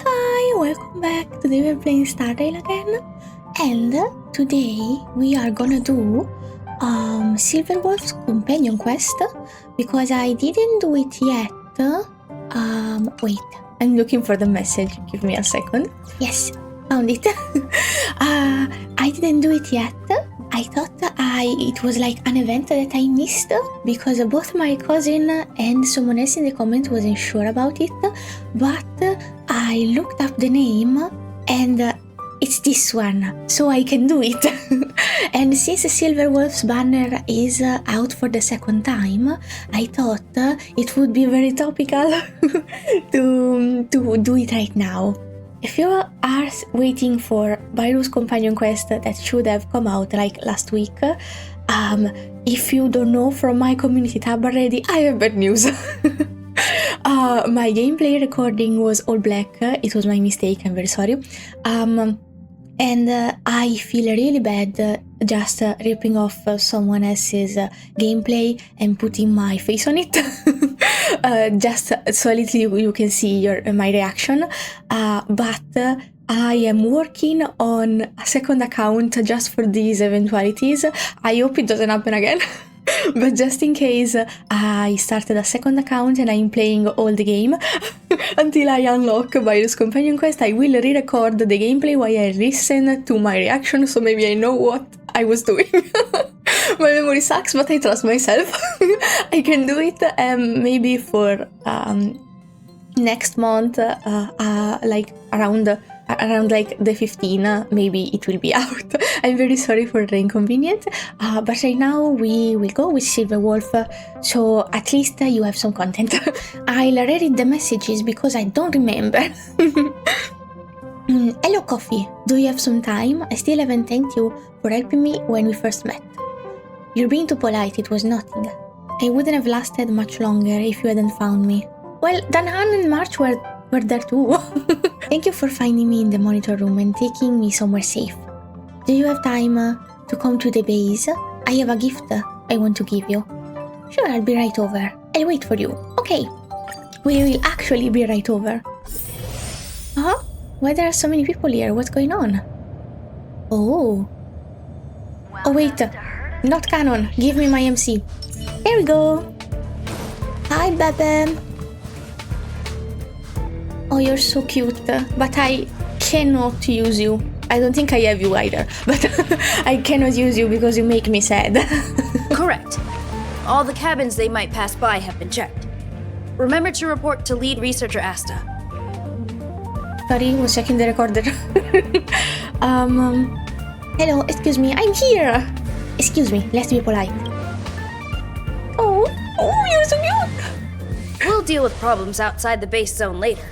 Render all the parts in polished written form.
Hi, welcome back. Today we're playing Starrail again, and today we are gonna do Silver Wolf's companion quest because I didn't do it yet. Wait, I'm looking for the message. Give me a second. Yes, found it. I didn't do it yet. I thought it was like an event that I missed because both my cousin and someone else in the comments wasn't sure about it, but I looked up the name and it's this one, so I can do it. And since Silver Wolf's banner is out for the second time, I thought it would be very topical to do it right now. If you are waiting for Byru's companion quest that should have come out like last week, if you don't know from my community tab already, I have bad news. My gameplay recording was all black. It was my mistake, I'm very sorry. And I feel really bad just ripping off someone else's gameplay and putting my face on it. Just so you can see my reaction. But I am working on a second account just for these eventualities. I hope it doesn't happen again. But just in case, I started a second account and I'm playing all the game until I unlock Byru's companion quest. I will re-record the gameplay while I listen to my reaction, so maybe I know what I was doing. My memory sucks, but I trust myself. I can do it. Maybe for next month, like around like the 15th, maybe it will be out. I'm very sorry for the inconvenience, but right now we will go with Silver Wolf, so at least you have some content. I'll read the messages because I don't remember. Hello Coffee, do you have some time? I still haven't thanked you for helping me when we first met. You're being too polite, it was nothing. I wouldn't have lasted much longer if you hadn't found me. Well, Danhan and March were there too. Thank you for finding me in the monitor room and taking me somewhere safe. Do you have time to come to the base? I have a gift I want to give you. Sure, I'll be right over. I'll wait for you. Okay. We will actually be right over. Huh? Why there are so many people here? What's going on? Oh. Oh wait. Not canon. Give me my MC. Here we go. Hi, Bebe. Oh, you're so cute, but I cannot use you. I don't think I have you either, but I cannot use you because you make me sad. Correct. All the cabins they might pass by have been checked. Remember to report to lead researcher Asta. Sorry, was checking the recorder. Hello, excuse me, I'm here. Excuse me, let's be polite. Oh, you're so cute. We'll deal with problems outside the base zone later.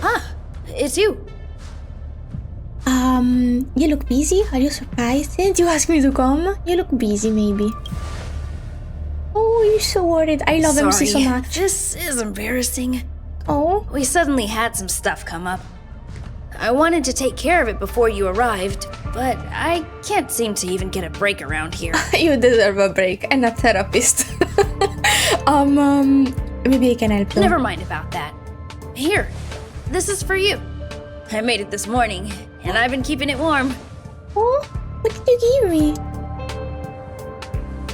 Ah, it's you. You look busy? Are you surprised? Didn't you ask me to come? You look busy, maybe. Oh, you're so worried. I love MC so much. This is embarrassing. Oh? We suddenly had some stuff come up. I wanted to take care of it before you arrived, but I can't seem to even get a break around here. You deserve a break and a therapist. Maybe I can help you. Never mind about that. Here, this is for you. I made it this morning, and I've been keeping it warm. Oh, what did you give me?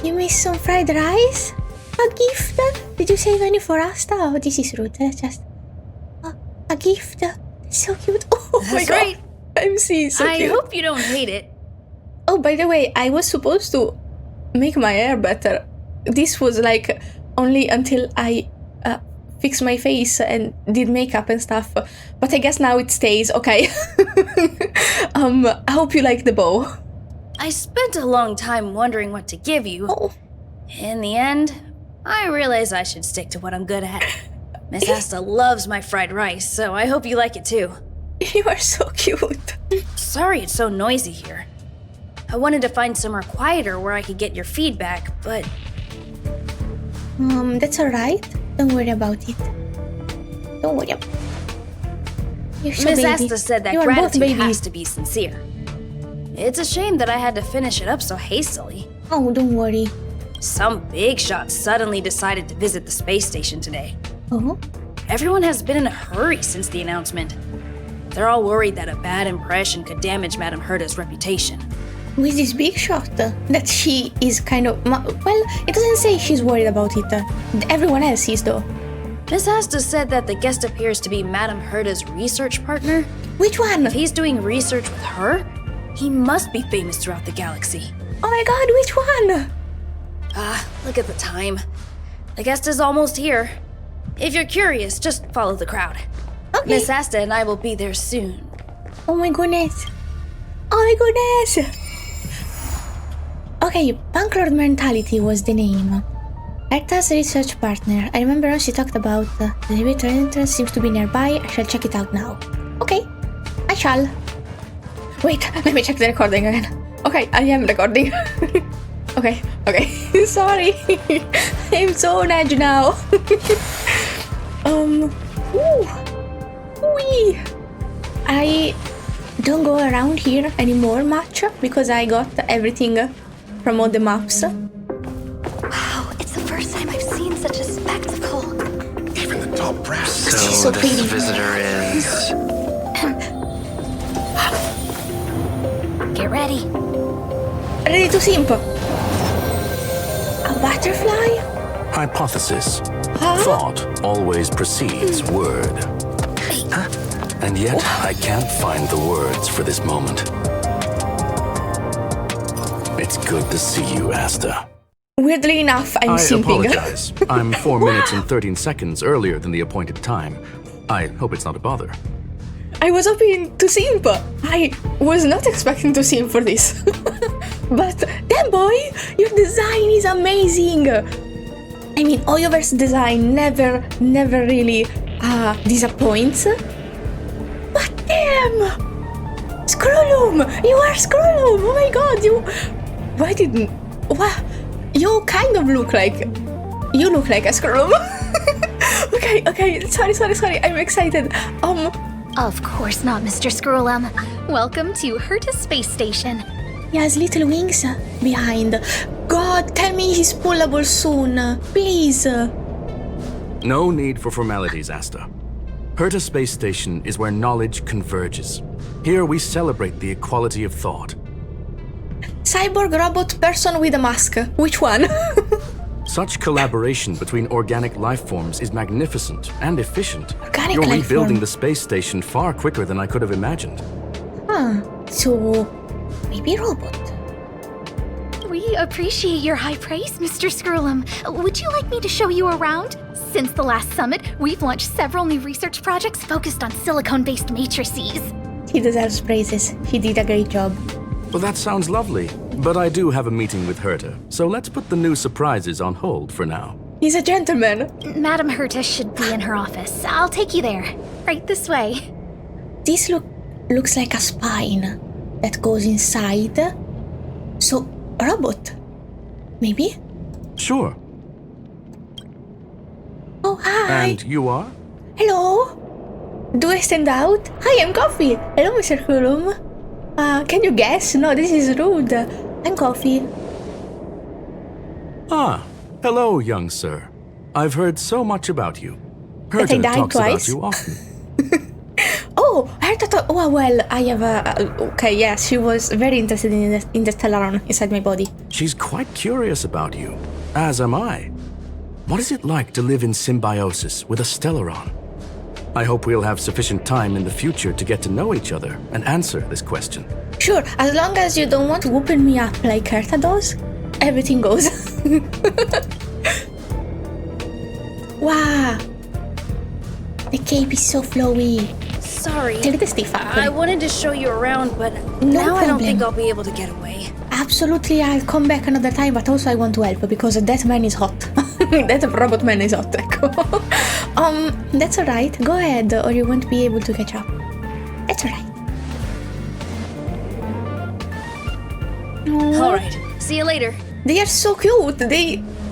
You made some fried rice? A gift? Did you save any for Asta? Oh, this is rude. That's just a gift. So cute. Oh That's my right. God. MC, so I cute. hope you don't hate it. Oh, by the way, I was supposed to make my hair better. This was like only until I fixed my face and did makeup and stuff. But I guess now it stays. Okay. I hope you like the bow. I spent a long time wondering what to give you. Oh. In the end, I realized I should stick to what I'm good at. Miss Asta loves my fried rice, so I hope you like it too. You are so cute. Sorry it's so noisy here. I wanted to find somewhere quieter where I could get your feedback, but... That's alright. Don't worry about it. Don't worry about it. You're so Miss baby. Asta said that You are both gratitude babies. has to be sincere. It's a shame that I had to finish it up so hastily. Oh, don't worry. Some big shot suddenly decided to visit the space station today. Oh? everyone has been in a hurry since the announcement. They're all worried that a bad impression could damage Madame Herta's reputation. With this big shot, that she is kind of... Well, it doesn't say she's worried about it. Everyone else is, though. Miss Asta said that the guest appears to be Madame Herta's research partner. Which one? If he's doing research with her, he must be famous throughout the galaxy. Oh my god, which one? Look at the time. The guest is almost here. If you're curious, just follow the crowd. Okay. Miss Asta and I will be there soon. Oh my goodness. Oh my goodness. Okay, Punk Lord Mentality was the name. Herta's research partner. I remember when she talked about the elevator entrance seems to be nearby. I shall check it out now. Okay, I shall. Wait, let me check the recording again. Okay, I am recording. Okay. Sorry. I'm so on edge now. Wee. I don't go around here anymore much because I got everything from all the maps. Wow, it's the first time I've seen such a spectacle. Even the top brass. So this pretty. visitor is... Get ready. Ready to simp. A butterfly? Hypothesis. Huh? Thought always precedes word. And yet, I can't find the words for this moment. It's good to see you, Asta. Weirdly enough, I'm I simping. apologize. I'm 4 minutes and 13 seconds earlier than the appointed time. I hope it's not a bother. I was hoping to simp. I was not expecting to simp for this. But damn boy, your design is amazing. I mean, Oyover's design never really disappoints. But damn! Screwllum! You are Screwllum! Oh my god, you... Why didn't... What? You kind of look like... You look like a Screwllum. Okay, sorry, I'm excited. Of course not, Mr. Screwllum. Welcome to Herta Space Station. He has little wings behind. God, tell me he's pullable soon. Please. No need for formalities, Asta. Herta Space Station is where knowledge converges. Here we celebrate the equality of thought. Cyborg, robot, person with a mask. Which one? Such collaboration between organic life forms is magnificent and efficient. Organic You're life rebuilding form. the space station far quicker than I could have imagined. So, maybe robot. We appreciate your high praise, Mr. Screwllum. Would you like me to show you around? Since the last summit, we've launched several new research projects focused on silicone-based matrices. He deserves praises. He did a great job. Well, that sounds lovely, but I do have a meeting with Herta, so let's put the new surprises on hold for now. He's a gentleman. Madame Herta should be in her office. I'll take you there. Right this way. This looks like a spine that goes inside. So, a robot. Maybe? Sure. Oh, hi. And you are? Hello. Do I stand out? Hi, I'm Coffee. Hello, Mr. Screwllum. Can you guess? No, this is rude. I'm Coffee. Ah, hello, young sir. I've heard so much about you. That I Herta died talks twice? about you often. Oh, Herta. Oh, well, I have a... Okay, yes, she was very interested in the Stellaron inside my body. She's quite curious about you, as am I. What is it like to live in symbiosis with a Stellaron? I hope we'll have sufficient time in the future to get to know each other and answer this question. Sure, as long as you don't want to open me up like Herta does, everything goes. Wow. The cape is so flowy. Sorry. Take the stiff up. I wanted to show you around, but No now I don't problem. think I'll be able to get away. Absolutely, I'll come back another time, but also I want to help because that man is hot. That robot man is hot, ecco. That's alright. Go ahead, or you won't be able to catch up. That's alright. Alright, see you later. They are so cute.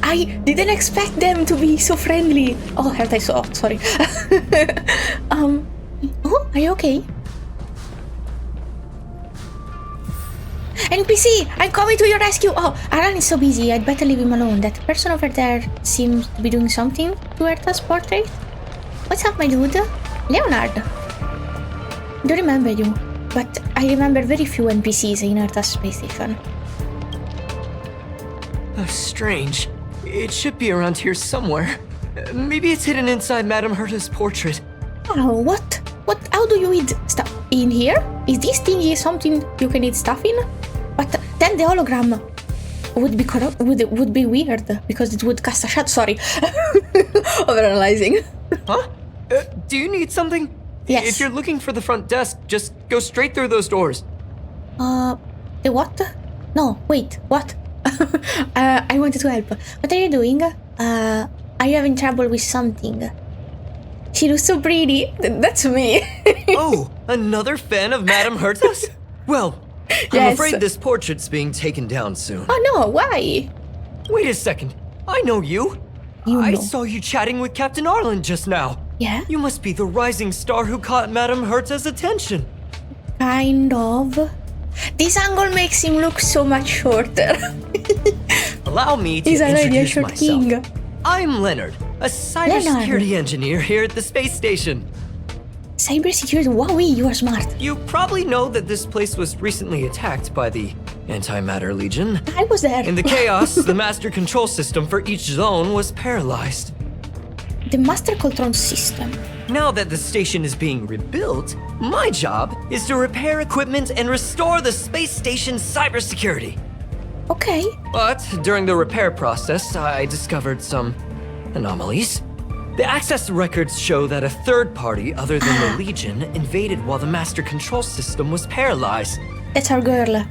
I didn't expect them to be so friendly. Oh, Herta is so hot, sorry. Oh, are you okay? NPC, I'm coming to your rescue. Oh, Aran is so busy. I'd better leave him alone. That person over there seems to be doing something to Herta's portrait. What's up, my dude? Leonard. Don't remember you, but I remember very few NPCs in Herta's space station. Oh, strange. It should be around here somewhere. Maybe it's hidden inside Madame Herta's portrait. Oh, what? How do you eat stuff? In here? Is this thingy something you can eat stuff in? But then the hologram would be weird, because it would cast a shadow. Sorry. Overanalyzing. Huh? Do you need something? Yes. If you're looking for the front desk, just go straight through those doors. The what? No, wait, what? I wanted to help. What are you doing? Are you having trouble with something? She looks so pretty. That's me. Oh, another fan of Madame Herta's? Well, I'm Yes. afraid this portrait's being taken down soon. Oh no, why? Wait a second. I know you. I know. saw you chatting with Captain Arlen just now. Yeah? You must be the rising star who caught Madame Herta's attention. Kind of. This angle makes him look so much shorter. Allow me to He's already a introduce short myself. king. I'm Leonard, a cybersecurity engineer here at the space station. Cybersecurity, wowee, you are smart. You probably know that this place was recently attacked by the Antimatter Legion. I was there. In the chaos, the master control system for each zone was paralyzed. The master control system. Now that the station is being rebuilt, my job is to repair equipment and restore the space station's cybersecurity. Okay. But during the repair process, I discovered some anomalies. The access records show that a third party other than the Legion invaded while the master control system was paralyzed. That's our girl.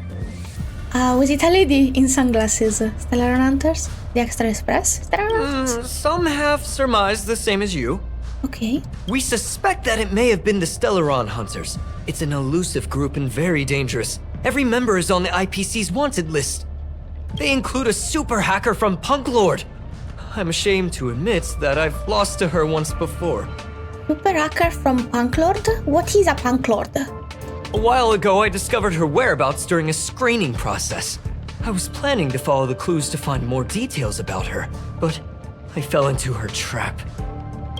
Was it a lady in sunglasses? Stellar Hunters? The Extra Express? Stellar Hunters? Some have surmised the same as you. Okay. We suspect that it may have been the Stellaron Hunters. It's an elusive group and very dangerous. Every member is on the IPC's wanted list. They include a super hacker from Punk Lord. I'm ashamed to admit that I've lost to her once before. Super hacker from Punk Lord? What is a Punk Lord? A while ago, I discovered her whereabouts during a screening process. I was planning to follow the clues to find more details about her, but I fell into her trap.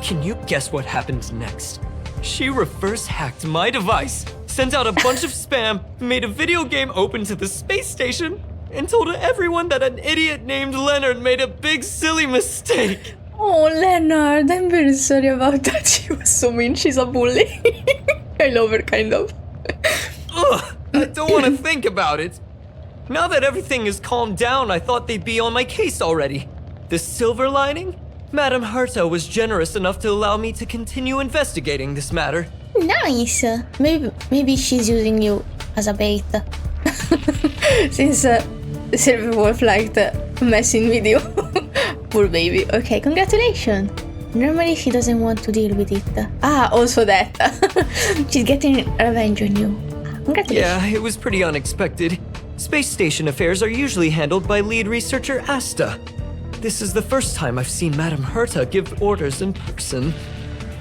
Can you guess what happened next? She reverse hacked my device, sent out a bunch of spam, made a video game open to the space station, and told everyone that an idiot named Leonard made a big silly mistake. Oh, Leonard, I'm very sorry about that. She was so mean. She's a bully. I love her, kind of. Ugh, I don't want to think about it. Now that everything is calmed down, I thought they'd be on my case already. The silver lining? Madame Herta was generous enough to allow me to continue investigating this matter. Nice. Maybe she's using you as a bait. Since Silver Wolf liked a messing video. Poor baby. Okay, congratulations. Normally she doesn't want to deal with it. Also that. She's getting revenge on you. Congratulations. Yeah, it was pretty unexpected. Space station affairs are usually handled by lead researcher Asta. This is the first time I've seen Madame Herta give orders in person.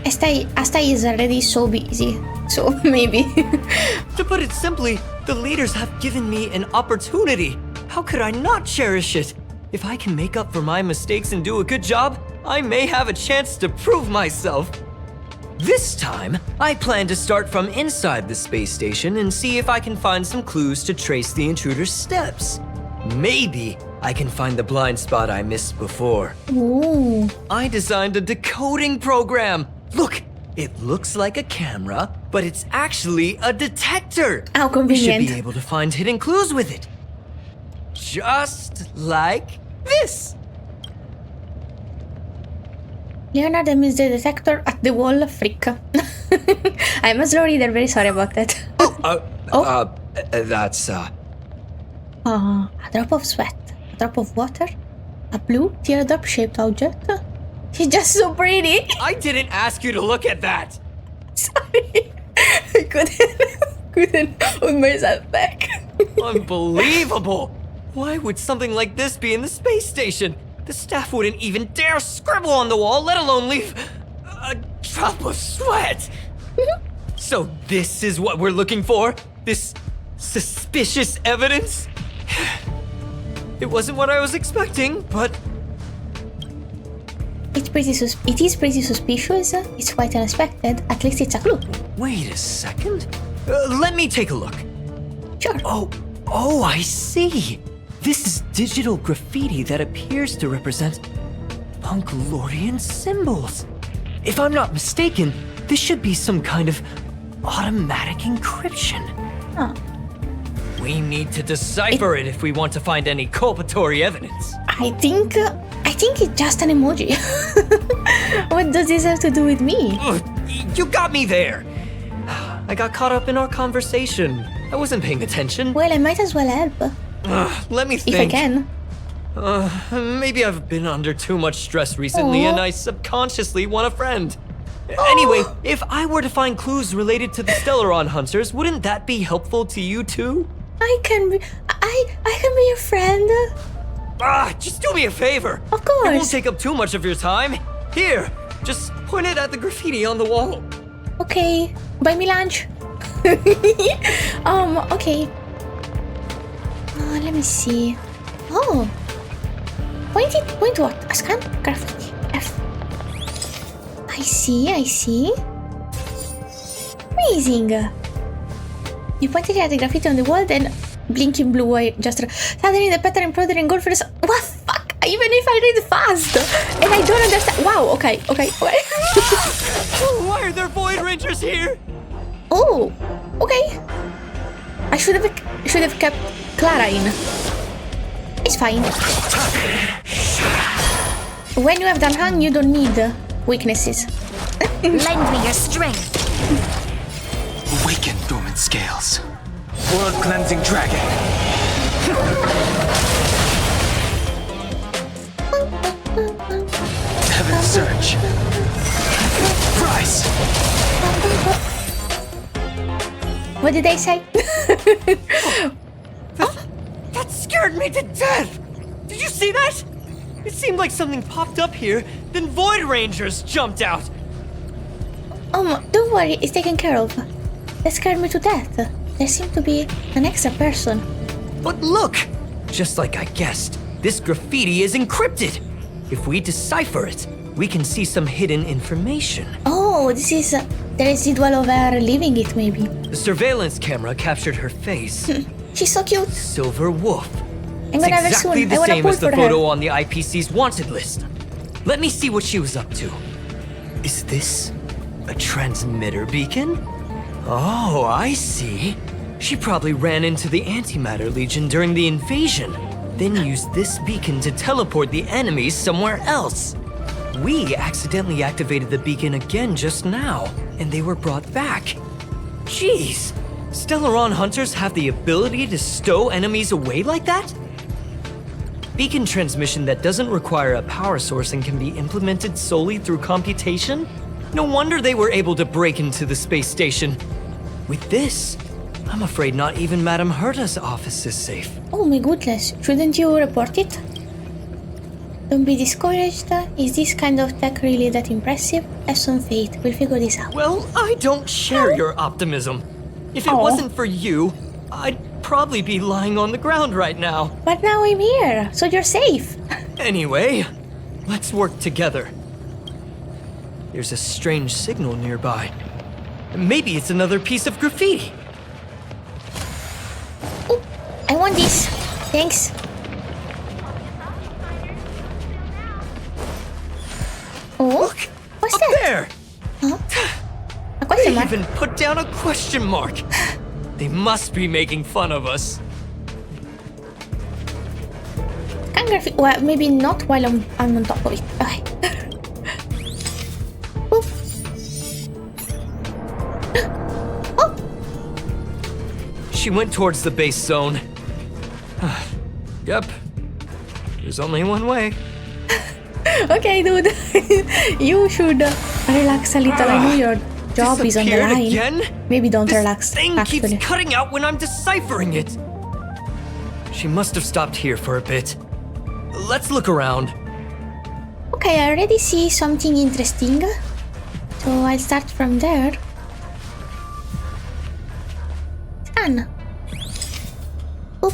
Asta is already so busy, so maybe. To put it simply, the leaders have given me an opportunity. How could I not cherish it? If I can make up for my mistakes and do a good job, I may have a chance to prove myself. This time, I plan to start from inside the space station and see if I can find some clues to trace the intruder's steps. Maybe I can find the blind spot I missed before. Ooh. I designed a decoding program. Look, it looks like a camera, but it's actually a detector. How We should convenient. be able to find hidden clues with it. Just like this. Leonard missed the detector at the wall, freak. I'm a slow reader, very sorry about that. That's, A drop of sweat, a drop of water, a blue teardrop-shaped object. She's just so pretty. I didn't ask you to look at that. Sorry, I couldn't hold myself back. Unbelievable. Why would something like this be in the space station? The staff wouldn't even dare scribble on the wall, let alone leave a drop of sweat. So this is what we're looking for? This suspicious evidence? It wasn't what I was expecting, but It it is pretty suspicious. It's quite unexpected. At least it's a clue. Wait a second. Let me take a look. Sure. Oh, I see. This is digital graffiti that appears to represent Punkalorian symbols. If I'm not mistaken, this should be some kind of automatic encryption. Huh. We need to decipher it if we want to find any culpatory evidence. I think it's just an emoji. What does this have to do with me? Ugh, you got me there. I got caught up in our conversation. I wasn't paying attention. Well, I might as well help. Let me think. If I can. Maybe I've been under too much stress recently and I subconsciously want a friend. Anyway, if I were to find clues related to the Stellaron hunters, wouldn't that be helpful to you too? I can be your friend. Just do me a favor. Of course. It won't take up too much of your time. Here, just point it at the graffiti on the wall. Okay, buy me lunch. Okay. Let me see. Oh. Point what? A scan? Graffiti. F. I see. Amazing. You pointed at the graffiti on the wall, then blinking blue eye just suddenly the pattern imploder engulfers. What fuck? Even if I read fast and I don't understand. Wow. Okay. Why are there Void Rangers here? Oh. Okay. I should have kept Clara in. It's fine. When you have done hung, you don't need weaknesses. Lend me your strength. Awaken dormant scales. World cleansing dragon. Heaven surge. Rise. What did they say? That scared me to death! Did you see that? It seemed like something popped up here, then Void Rangers jumped out. Don't worry, it's taken care of. That scared me to death. There seemed to be an extra person. But look! Just like I guessed, this graffiti is encrypted. If we decipher it, we can see some hidden information. Oh, this is the residual of her leaving it, maybe. The surveillance camera captured her face. She's so cute. Silver Wolf. I'm gonna have her Exactly soon. the I wanna same pull as the for photo her. on the IPC's wanted list. Let me see what she was up to. Is this a transmitter beacon? Oh, I see. She probably ran into the Antimatter Legion during the invasion, then used this beacon to teleport the enemies somewhere else. We accidentally activated the beacon again just now, and they were brought back. Jeez, Stellaron hunters have the ability to stow enemies away like that? Beacon transmission that doesn't require a power source and can be implemented solely through computation? No wonder they were able to break into the space station. With this, I'm afraid not even Madame Herta's office is safe. Oh my goodness, shouldn't you report it? Don't be discouraged. Is this kind of tech really that impressive? Have some faith, we'll figure this out. Well, I don't share your optimism. If it wasn't for you, I'd probably be lying on the ground right now. But now I'm here, so you're safe. Anyway, let's work together. There's a strange signal nearby. Maybe it's another piece of graffiti. Oh, I want this. Thanks. Oh, Look! what's up that? there! Huh? A question They mark? even put down a question mark. They must be making fun of us. Can graffiti? Well, maybe not while I'm on top of it. Okay. Oof. Oh, She went towards the base zone. Yep. There's only one way. okay, dude. You should relax a little. I know your job is on the Disappeared line. again? Maybe don't This relax. thing Actually. keeps cutting out when I'm deciphering it. She must have stopped here for a bit. Let's look around. Okay, I already see something interesting. So I'll start from there. Scan. Oop.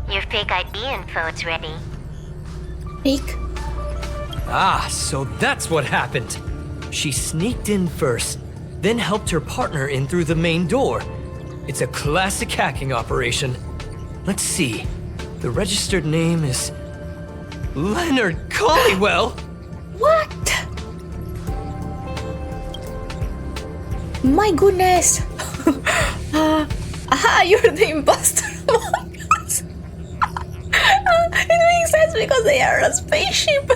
Your fake ID info is ready. Fake. Ah, so that's what happened. She sneaked in first, then helped her partner in through the main door. It's a classic hacking operation. Let's see. The registered name is Leonard Collywell. What? My goodness. You're the imposter among us. It makes sense because they are a spaceship.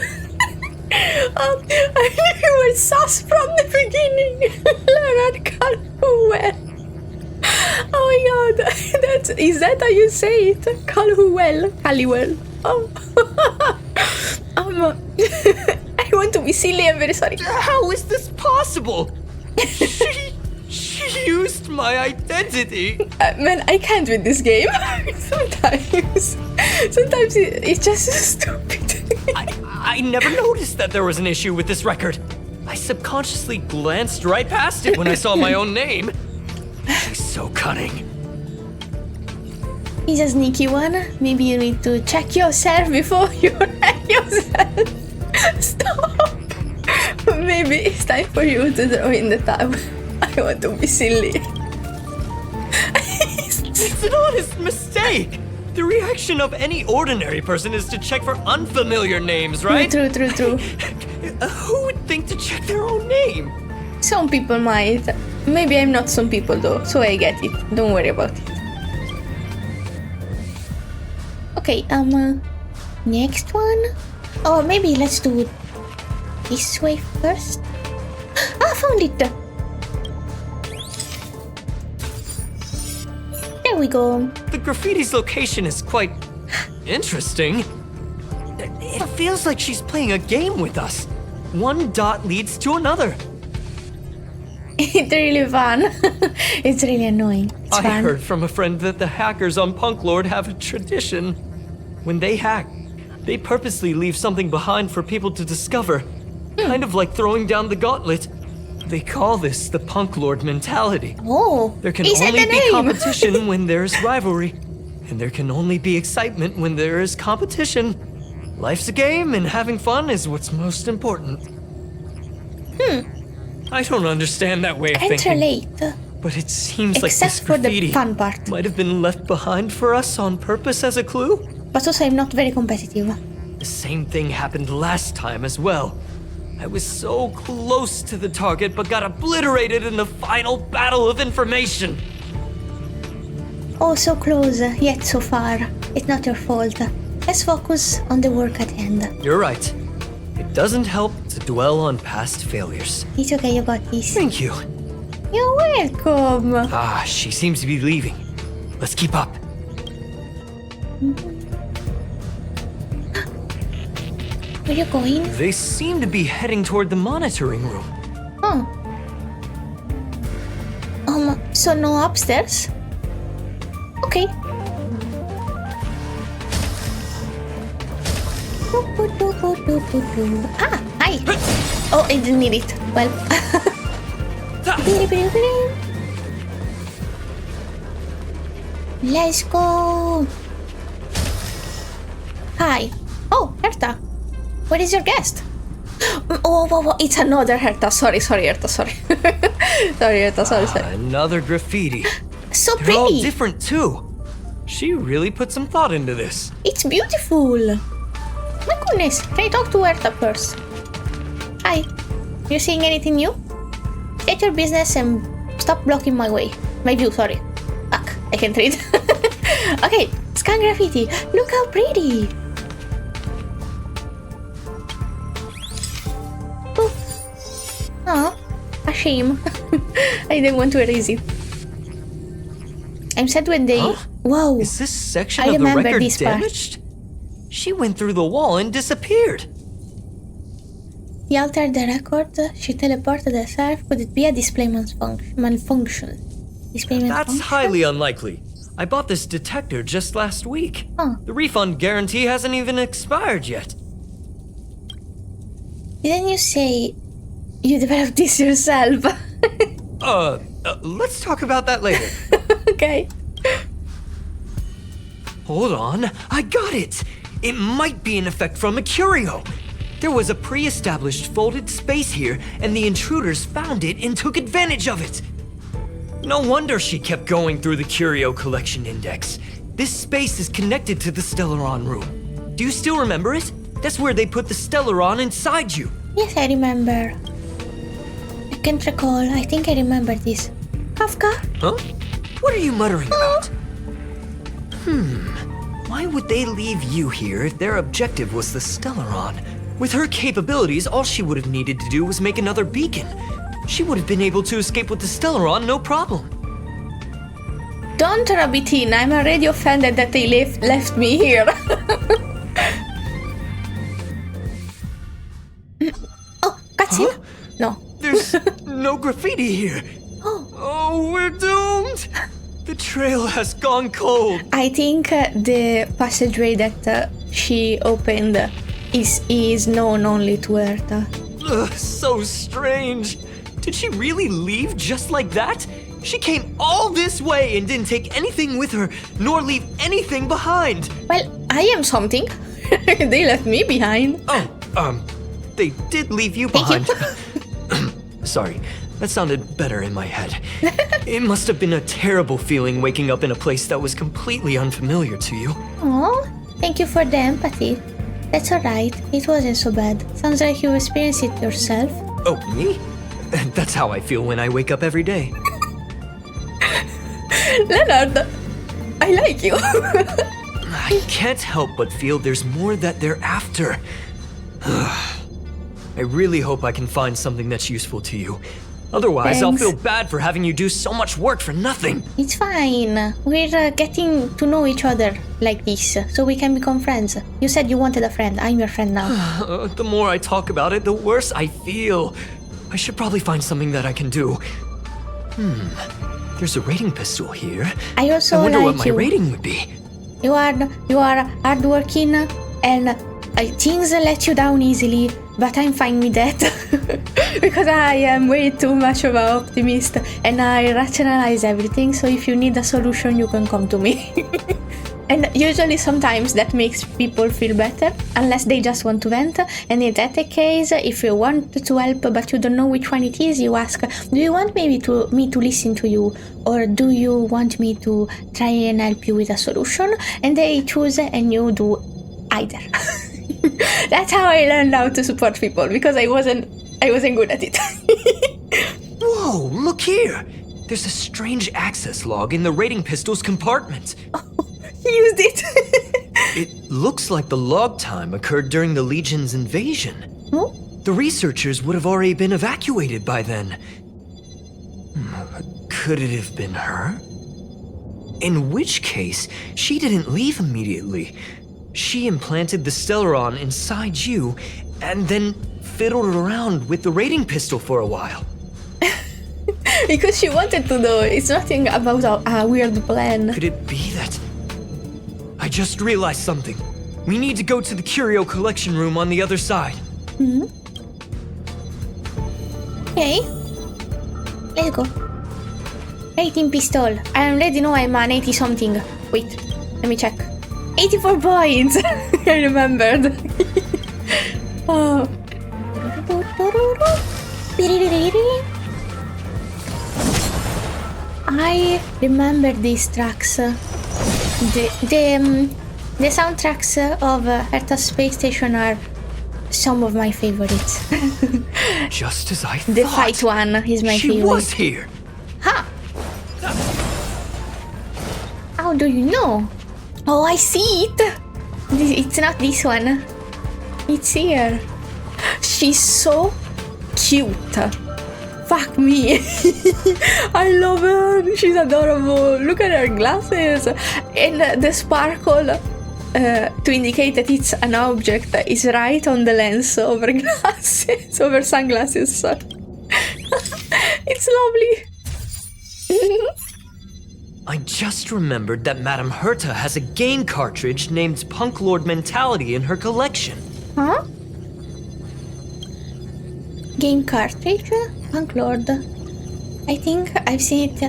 I knew you were sus from the beginning. Leonard Collywell. Oh my god, is that how you say it? Collywell. Oh. I want to be silly, I'm very sorry. How is this possible? She used my identity. Man, I can't with this game. Sometimes it's just so stupid. I never noticed that there was an issue with this record. I subconsciously glanced right past it when I saw my own name. She's so cunning. He's a sneaky one. Maybe you need to check yourself before you wreck yourself. Stop. Maybe it's time for you to throw in the towel. I want to be silly. It's an honest mistake. The reaction of any ordinary person is to check for unfamiliar names, right? True. Who would think to check their own name? Some people might. Maybe I'm not some people though, so I get it. Don't worry about it. Okay, next one. Oh, maybe let's do it this way first. Ah, found it. There we go. The graffiti's location is quite interesting. It feels like she's playing a game with us. One dot leads to another. It's really fun. It's really annoying. It's I fun. heard from a friend that the hackers on Punk Lord have a tradition. When they hack, they purposely leave something behind for people to discover. Kind of like throwing down the gauntlet. They call this the Punk Lord mentality. Oh, There can he said only the be name. competition when there's rivalry. And there can only be excitement when there is competition. Life's a game and having fun is what's most important. I don't understand that way of Can't thinking. relate. But it seems like Except this for the graffiti fun part. might have been left behind for us on purpose as a clue. But also I'm not very competitive. The same thing happened last time as well. I was so close to the target but got obliterated in the final battle of information. Oh, so close, yet so far. It's not your fault. Let's focus on the work at hand. You're right. It doesn't help to dwell on past failures. It's okay, you got this. Thank you. You're welcome. Ah, she seems to be leaving. Let's keep up. Where you going? They seem to be heading toward the monitoring room. Oh. So no upstairs? Okay. Ah, hi. Oh, I didn't need it. Well. Let's go. Hi. Oh, Herta. Where is your guest? Oh, it's another Herta. Sorry, Herta, sorry. Sorry, Herta, sorry. Another graffiti. So They're all pretty. different too. She really put some thought into this. It's beautiful. My goodness, can I talk to Herta first? Hi. You seeing anything new? Get your business and stop blocking my way. My view, sorry. Fuck, I can't read. Okay, scan graffiti. Look how pretty. Oh, a shame. I didn't want to erase it. I'm sad when they... Huh? Whoa. Is this section I of the remember record this part. damaged? She went through the wall and disappeared. He altered the record. She teleported herself. Could it be a display malfunction? Display That's malfunction? highly unlikely. I bought this detector just last week. Huh. The refund guarantee hasn't even expired yet. Didn't you say you developed this yourself? Let's talk about that later. Okay. Hold on, I got it! It might be an effect from a curio. There was a pre-established folded space here, and the intruders found it and took advantage of it. No wonder she kept going through the Curio Collection Index. This space is connected to the Stellaron room. Do you still remember it? That's where they put the Stellaron inside you. Yes, I remember. I can't recall. I think I remember this. Kafka? Huh? What are you muttering about? Why would they leave you here if their objective was the Stellaron? With her capabilities, all she would have needed to do was make another beacon. She would have been able to escape with the Stellaron, no problem. Don't rub it in. I'm already offended that they left me here. Oh, cutscene? Huh? No. There's no graffiti here. Oh, we're doomed. The trail has gone cold. I think the passageway that she opened is known only to Herta. Ugh, so strange. Did she really leave just like that? She came all this way and didn't take anything with her, nor leave anything behind. Well, I am something. They left me behind. Oh, they did leave you behind. Sorry, that sounded better in my head. It must have been a terrible feeling waking up in a place that was completely unfamiliar to you. Oh, thank you for the empathy. That's alright. It wasn't so bad. Sounds like you experienced it yourself. Oh, me? That's how I feel when I wake up every day. Leonard, I like you. I can't help but feel there's more that they're after. I really hope I can find something that's useful to you. Otherwise, I'll Thanks. feel bad for having you do so much work for nothing. It's fine. We're getting to know each other like this, so we can become friends. You said you wanted a friend. I'm your friend now. The more I talk about it, the worse I feel. I should probably find something that I can do. There's a rating pistol here. I also wonder like what my you. rating would be. You are hardworking, and things let you down easily. But I'm fine with that because I am way too much of an optimist and I rationalize everything. So if you need a solution, you can come to me. And usually sometimes that makes people feel better, unless they just want to vent. And in that case, if you want to help but you don't know which one it is, you ask, do you want me to listen to you, or do you want me to try and help you with a solution? And they choose and you do either. That's how I learned how to support people, because I wasn't good at it. Whoa, look here! There's a strange access log in the rating pistol's compartment. He used it. It looks like the log time occurred during the Legion's invasion. Oh? The researchers would have already been evacuated by then. Could it have been her? In which case, she didn't leave immediately. She implanted the Stellaron inside you, and then fiddled around with the rating pistol for a while. Because she wanted to know. It's nothing about a weird plan. Could it be that... I just realized something. We need to go to the Curio Collection room on the other side. Okay. Let's go. Rating pistol. I already know I'm an 80 something. Wait, let me check. 84 points! I remembered. Oh. I remember these tracks. The soundtracks of Herta Space Station are some of my favorites. Just as I thought. The fight one is my she favorite. was here. Ha! How do you know? Oh, I see it! It's not this one. It's here. She's so cute. Fuck me. I love her. She's adorable. Look at her glasses. And the sparkle to indicate that it's an object is right on the lens over glasses, over sunglasses. It's lovely. I just remembered that Madame Herta has a game cartridge named Punk Lord Mentality in her collection. Huh? Game cartridge? Punk Lord. I think I've seen it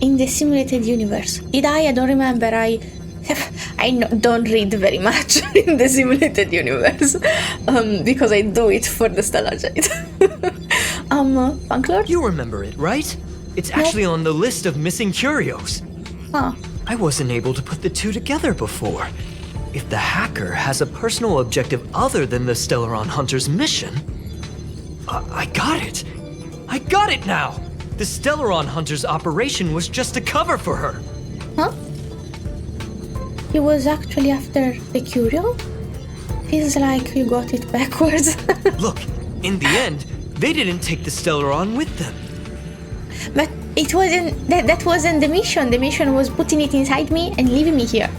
in the simulated universe. Did I? I don't remember. I don't read very much in the simulated universe because I do it for the Stellar Jade. Funklord? You remember it, right? It's actually on the list of missing curios. Huh. I wasn't able to put the two together before. If the hacker has a personal objective other than the Stellaron Hunter's mission... I got it! I got it now! The Stellaron Hunter's operation was just a cover for her! Huh? He was actually after the curio? Feels like you got it backwards. Look, in the end, they didn't take the Stellaron with them. But it wasn't... That wasn't the mission. The mission was putting it inside me and leaving me here.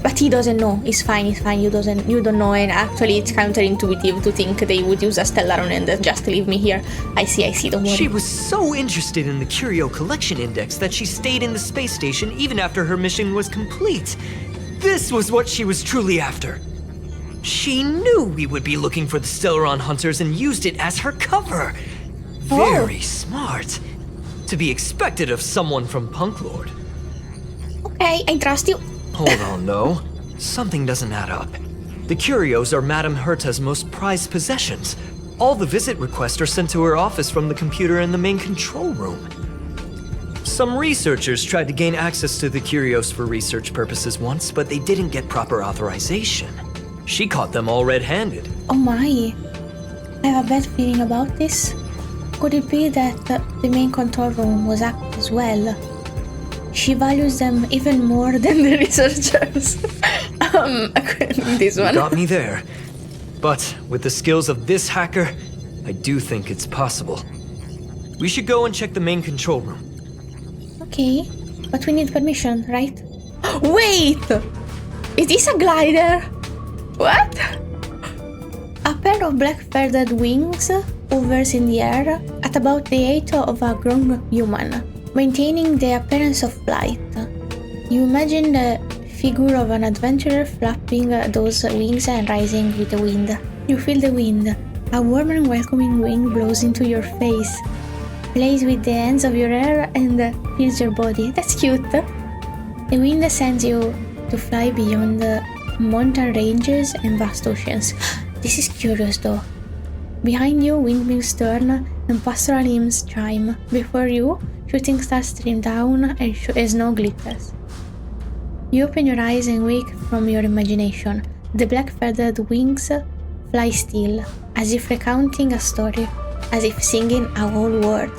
But he doesn't know. It's fine, it's fine. You don't know, and actually it's counterintuitive to think they would use a Stellaron and just leave me here. I see, don't worry. She was so interested in the Curio Collection Index that she stayed in the space station even after her mission was complete. This was what she was truly after. She knew we would be looking for the Stellaron Hunters and used it as her cover. Very smart. To be expected of someone from Punklord. Okay, I trust you. Hold on, though. Something doesn't add up. The curios are Madame Herta's most prized possessions. All the visit requests are sent to her office from the computer in the main control room. Some researchers tried to gain access to the curios for research purposes once, but they didn't get proper authorization. She caught them all red-handed. Oh my. I have a bad feeling about this. Could it be that the main control room was hacked as well? She values them even more than the researchers. This one. Got me there. But with the skills of this hacker, I do think it's possible. We should go and check the main control room. Okay, but we need permission, right? Wait! Is this a glider? What? A pair of black feathered wings hovers in the air at about the height of a grown human, maintaining the appearance of flight. You imagine the figure of an adventurer flapping those wings and rising with the wind. You feel the wind. A warm and welcoming wind blows into your face, plays with the ends of your hair and fills your body. That's cute. The wind sends you to fly beyond the mountain ranges and vast oceans. This is curious though. Behind you, windmills turn and pastoral hymns chime. Before you, shooting stars stream down and snow glitters. You open your eyes and wake from your imagination. The black feathered wings fly still, as if recounting a story, as if singing a whole word.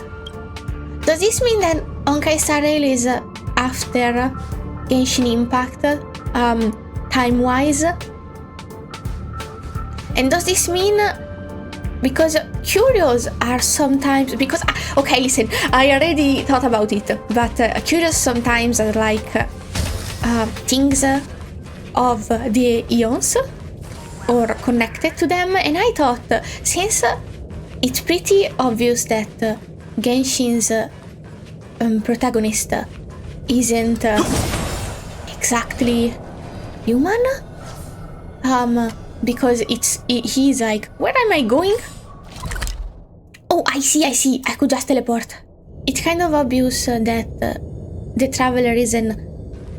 Does this mean that Honkai Star Rail is after Genshin Impact, time-wise? And does this mean... Because curios are sometimes... Because... Okay, listen, I already thought about it, but curios sometimes are like things of the eons, or connected to them, and I thought, since it's pretty obvious that Genshin's protagonist isn't exactly human, because he's like, where am I going? Oh, I see, I could just teleport. It's kind of obvious that the traveler isn't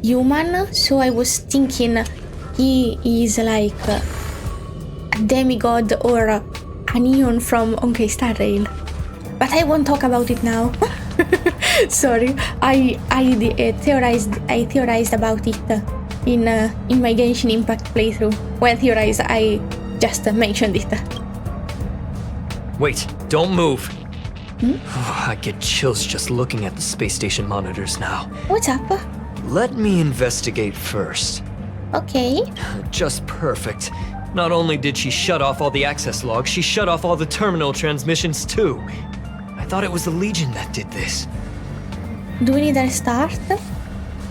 human, so I was thinking he is like a demigod or a neon from Honkai Star Rail. But I won't talk about it now. Sorry, I theorized about it in my Genshin Impact playthrough. Well, theorized, I just mentioned it. Wait, don't move. I get chills just looking at the space station monitors now. What's up? Let me investigate first. Okay. Just perfect. Not only did she shut off all the access logs, she shut off all the terminal transmissions too. I thought it was the Legion that did this. Do we need a restart?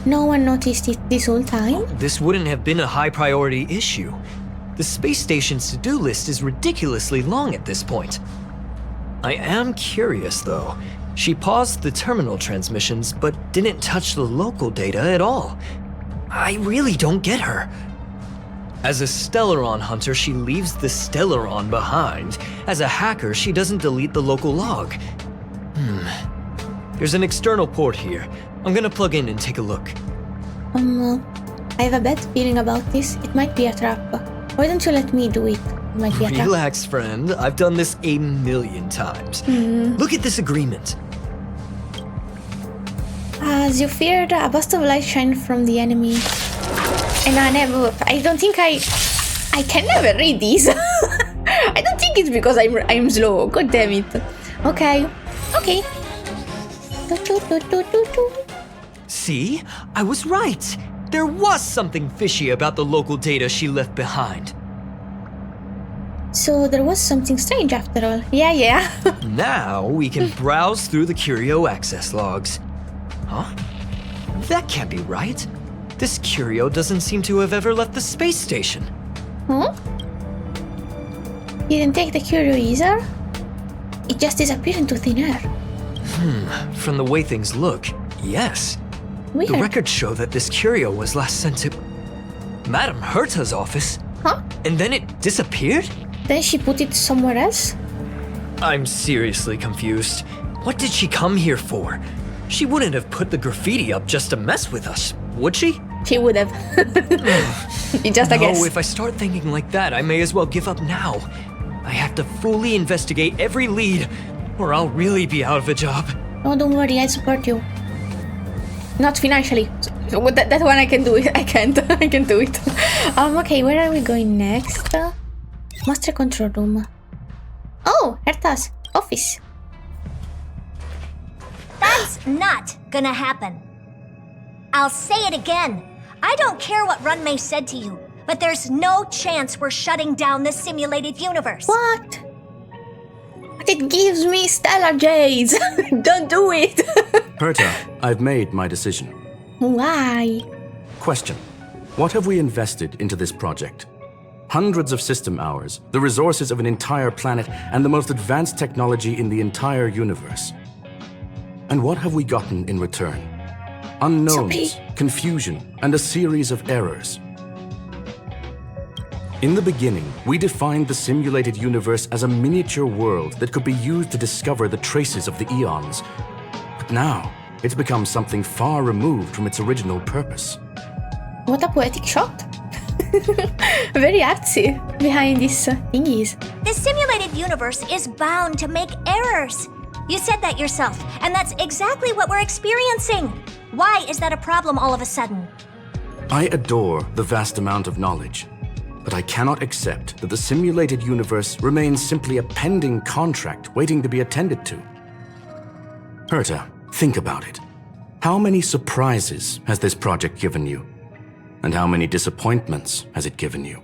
No one noticed it this whole time? This wouldn't have been a high priority issue. The space station's to-do list is ridiculously long at this point. I am curious though. She paused the terminal transmissions, but didn't touch the local data at all. I really don't get her. As a Stellaron hunter, she leaves the Stellaron behind. As a hacker, she doesn't delete the local log. There's an external port here. I'm gonna plug in and take a look. I have a bad feeling about this. It might be a trap. Why don't you let me do it? It might be a trap. Relax, friend. I've done this 1,000,000 times. Look at this agreement. As you feared, a burst of light shined from the enemy. And I don't think I can never read these. I don't think it's because I'm slow. God damn it. Okay. See? I was right. There was something fishy about the local data she left behind. So there was something strange after all. Yeah. Now we can browse through the Curio access logs. Huh? That can't be right. This Curio doesn't seem to have ever left the space station. Huh? You didn't take the Curio either? It just disappeared into thin air. From the way things look, yes. Weird. The records show that this Curio was last sent to Madame Herta's office. Huh? And then it disappeared? Then she put it somewhere else? I'm seriously confused. What did she come here for? She wouldn't have put the graffiti up just to mess with us, would she? She would have. It's just a guess. No, if I start thinking like that, I may as well give up now. I have to fully investigate every lead, or I'll really be out of a job. Oh, don't worry, I support you. Not financially. So that one I can do it. I can't. I can do it. Okay, where are we going next? Master control room. Oh, Herta's office. That's not gonna happen. I'll say it again. I don't care what Runmei said to you, but there's no chance we're shutting down this simulated universe. What? But it gives me stellar jades. Don't do it. Herta, I've made my decision. Why? Question. What have we invested into this project? Hundreds of system hours, the resources of an entire planet, and the most advanced technology in the entire universe. And what have we gotten in return? Unknowns, confusion, and a series of errors. In the beginning, we defined the simulated universe as a miniature world that could be used to discover the traces of the eons. But now, it's become something far removed from its original purpose. What a poetic shot. Very artsy behind these thingies. This simulated universe is bound to make errors. You said that yourself, and that's exactly what we're experiencing. Why is that a problem all of a sudden? I adore the vast amount of knowledge, but I cannot accept that the simulated universe remains simply a pending contract waiting to be attended to. Herta, think about it. How many surprises has this project given you? And how many disappointments has it given you?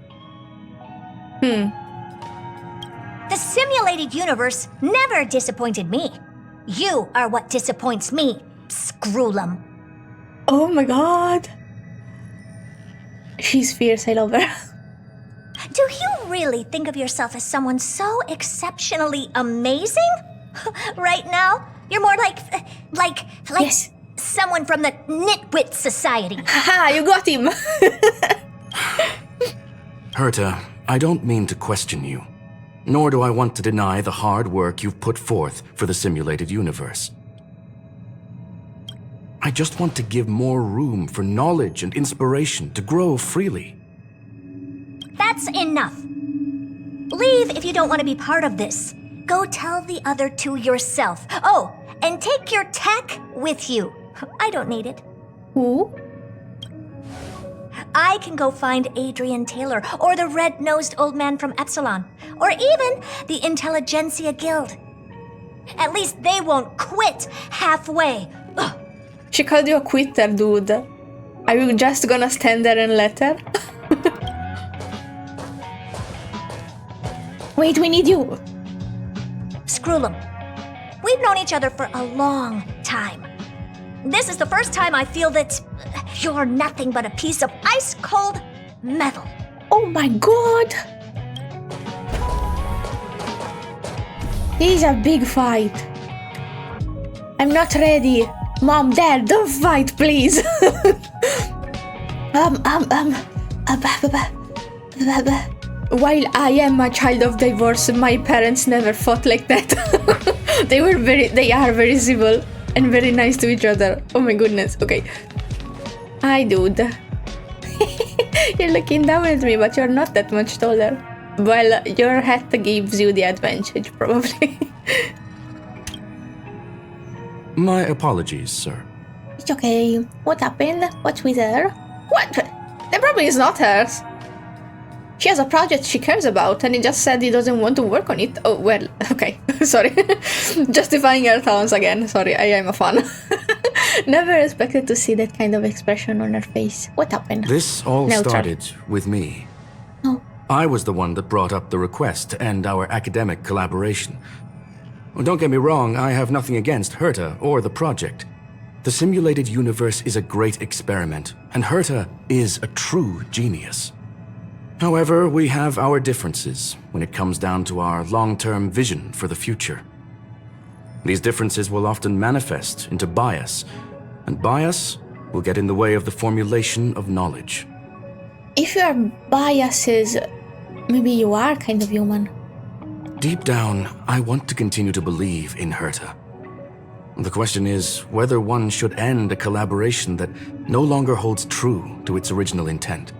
The simulated universe never disappointed me. You are what disappoints me, Screwllum. Oh my god. She's fierce, I love her. Do you really think of yourself as someone so exceptionally amazing? Right now, you're more like Yes. someone from the Nitwit Society. Haha, you got him. Herta, I don't mean to question you, nor do I want to deny the hard work you've put forth for the simulated universe. I just want to give more room for knowledge and inspiration to grow freely. That's enough. Leave if you don't want to be part of this. Go tell the other two yourself. Oh, and take your tech with you. I don't need it. Who? I can go find Adrian Taylor or the red-nosed old man from Epsilon, or even the Intelligentsia Guild. At least they won't quit halfway. Ugh. She called you a quitter, dude. Are you just gonna stand there and let her? Wait, we need you. Screwllum, we've known each other for a long time. This is the first time I feel that you're nothing but a piece of ice-cold metal. Oh my god. This is a big fight. I'm not ready. Mom, Dad, don't fight, please. While I am a child of divorce, my parents never fought like that. They are very civil and very nice to each other. Oh my goodness. Okay. Hi, dude. You're looking down at me, but you're not that much taller. Well, your hat gives you the advantage, probably. My apologies, sir. It's okay. What happened? What's with her? What? The problem is not hers. She has a project she cares about, and he just said he doesn't want to work on it. Oh, well, okay. Sorry. Justifying her thoughts again. Sorry, I am a fan. Never expected to see that kind of expression on her face. What happened? This all Neutral. started with me. Oh. I was the one that brought up the request to end our academic collaboration. Don't get me wrong, I have nothing against Herta or the project. The simulated universe is a great experiment, and Herta is a true genius. However, we have our differences when it comes down to our long-term vision for the future. These differences will often manifest into bias, and bias will get in the way of the formulation of knowledge. If your bias is... maybe you are kind of human. Deep down, I want to continue to believe in Herta. The question is whether one should end a collaboration that no longer holds true to its original intent.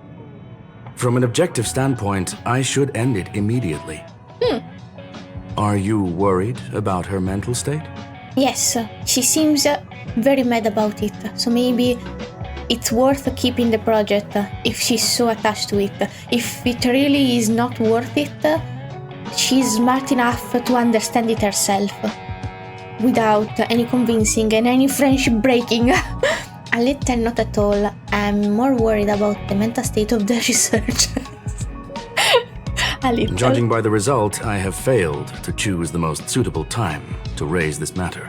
From an objective standpoint, I should end it immediately. Are you worried about her mental state? Yes, she seems very mad about it, so maybe it's worth keeping the project if she's so attached to it. If it really is not worth it, she's smart enough to understand it herself, without any convincing and any friendship breaking. A little, not at all. I'm more worried about the mental state of the researchers. A little. Judging by the result, I have failed to choose the most suitable time to raise this matter.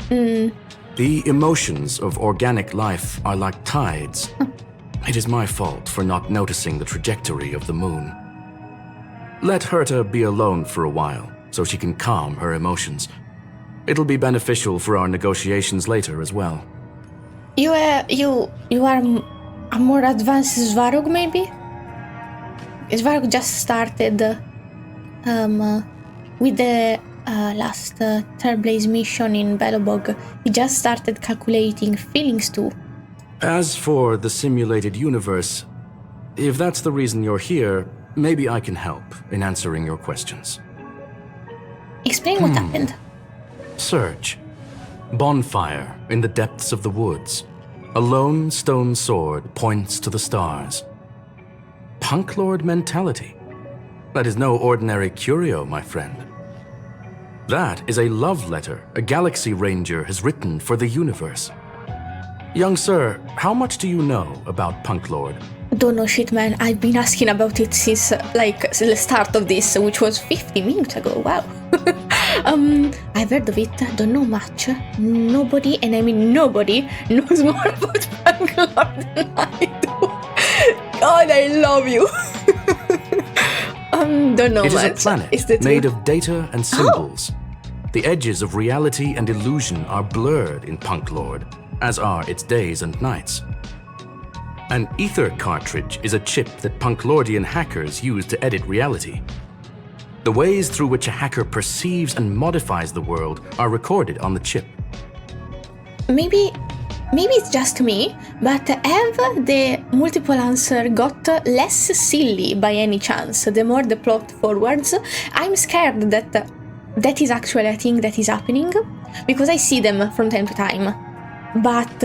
The emotions of organic life are like tides. It is my fault for not noticing the trajectory of the moon. Let Herta be alone for a while, so she can calm her emotions. It'll be beneficial for our negotiations later as well. You are a more advanced Svarog, maybe? Svarog just started with the last Tearblaze mission in Belobog. He just started calculating feelings too. As for the simulated universe, if that's the reason you're here, maybe I can help in answering your questions. Explain what happened. Search. Bonfire in the depths of the woods. A lone stone sword points to the stars. Punk Lord mentality. That is no ordinary curio, my friend. That is a love letter a Galaxy Ranger has written for the universe. Young sir, how much do you know about Punk Lord? Don't know shit, man. I've been asking about it since the start of this, which was 50 minutes ago. Wow. I've heard of it, don't know much. Nobody, and I mean nobody, knows more about Punk Lord than I do. God, I love you. Don't know much. It is a planet made of data and symbols. The edges of reality and illusion are blurred in Punk Lord, as are its days and nights. An ether cartridge is a chip that Punklordian hackers use to edit reality. The ways through which a hacker perceives and modifies the world are recorded on the chip. Maybe it's just me, but have the multiple answer got less silly by any chance the more the plot forwards? I'm scared that that is actually a thing that is happening, because I see them from time to time. But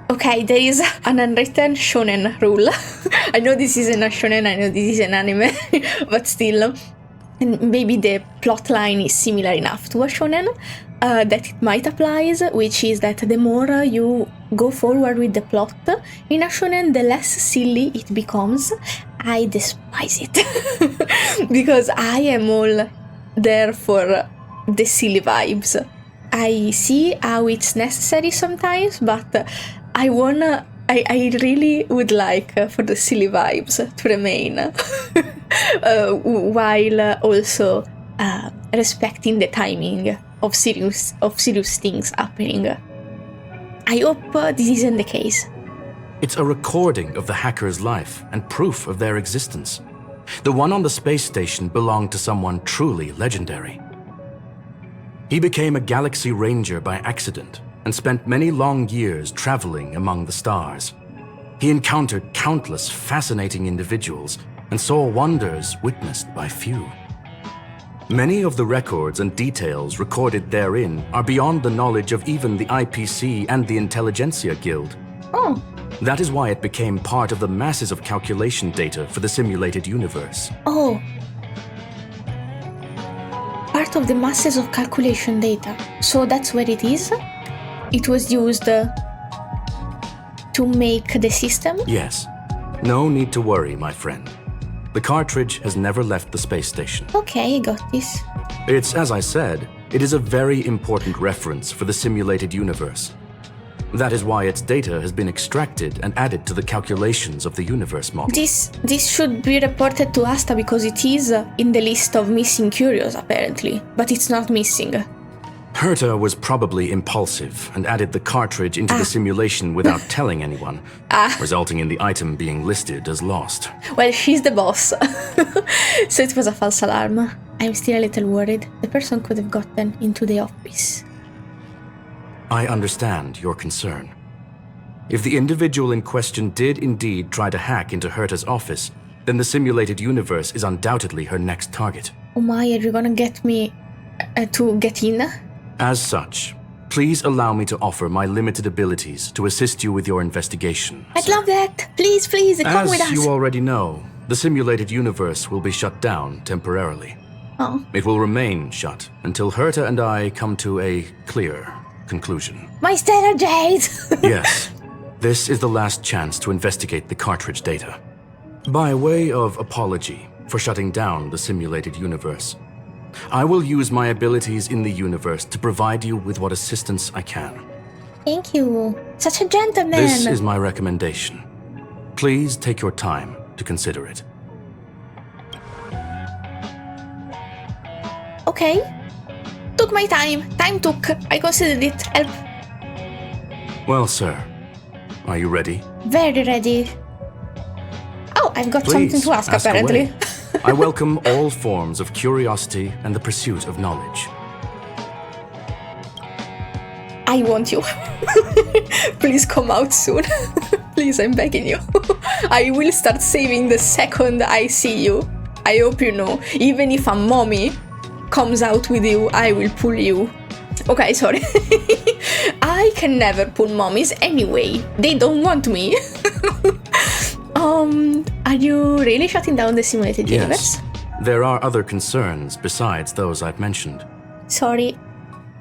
okay, there is an unwritten shonen rule. I know this isn't a shonen, I know this is an anime, but still. And maybe the plot line is similar enough to a shonen that it might apply, which is that the more you go forward with the plot in a shonen, the less silly it becomes. I despise it because I am all there for the silly vibes. I see how it's necessary sometimes, but I really would like for the silly vibes to remain, while also respecting the timing of serious things happening. I hope this isn't the case. It's a recording of the hacker's life and proof of their existence. The one on the space station belonged to someone truly legendary. He became a Galaxy Ranger by accident and spent many long years traveling among the stars. He encountered countless fascinating individuals and saw wonders witnessed by few. Many of the records and details recorded therein are beyond the knowledge of even the IPC and the Intelligentsia Guild. Oh, That is why it became part of the masses of calculation data for the simulated universe. oh. Part of the masses of calculation data. So that's where it is? It was used to make the system? Yes. No need to worry, my friend. The cartridge has never left the space station. Okay, I got this. It's, as I said, it is a very important reference for the simulated universe. That is why its data has been extracted and added to the calculations of the universe model. This should be reported to Asta because it is in the list of missing curios, apparently. But it's not missing. Herta was probably impulsive and added the cartridge into the simulation without telling anyone, resulting in the item being listed as lost. Well, she's the boss. So it was a false alarm. I'm still a little worried. The person could have gotten into the office. I understand your concern. If the individual in question did indeed try to hack into Herta's office, then the simulated universe is undoubtedly her next target. Oh my, are you gonna get me to get in? As such, please allow me to offer my limited abilities to assist you with your investigation. I'd love that. Please, please, come with us. As you already know, the simulated universe will be shut down temporarily. Oh, It will remain shut until Herta and I come to a clear conclusion. my stellar jade! Yes, this is the last chance to investigate the cartridge data. By way of apology for shutting down the simulated universe, I will use my abilities in the universe to provide you with what assistance I can. Thank you. Such a gentleman. This is my recommendation. Please take your time to consider it. Okay. Took my time. Time took. I considered it. Help. Well, sir, are you ready? Very ready. Oh, I've got Please, something to ask apparently. away. I welcome all forms of curiosity and the pursuit of knowledge. I want you. Please come out soon. Please, I'm begging you. I will start saving the second I see you. I hope you know. Even if a mommy comes out with you, I will pull you. Okay, sorry. I can never pull mommies anyway. They don't want me. Are you really shutting down the simulated universe? Yes, there are other concerns besides those I've mentioned. Sorry.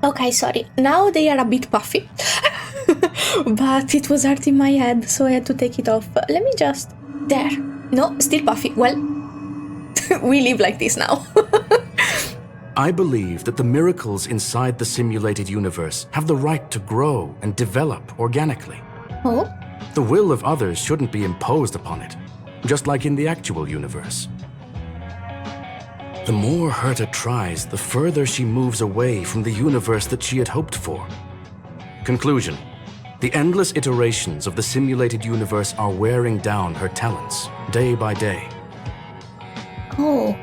Okay, sorry. Now they are a bit puffy. But it was hurting my head, so I had to take it off. Let me just... There. No, still puffy. Well, we live like this now. I believe that the miracles inside the simulated universe have the right to grow and develop organically. Oh? The will of others shouldn't be imposed upon it, just like in the actual universe. The more Herta tries, the further she moves away from the universe that she had hoped for. Conclusion. The endless iterations of the simulated universe are wearing down her talents, day by day. Oh.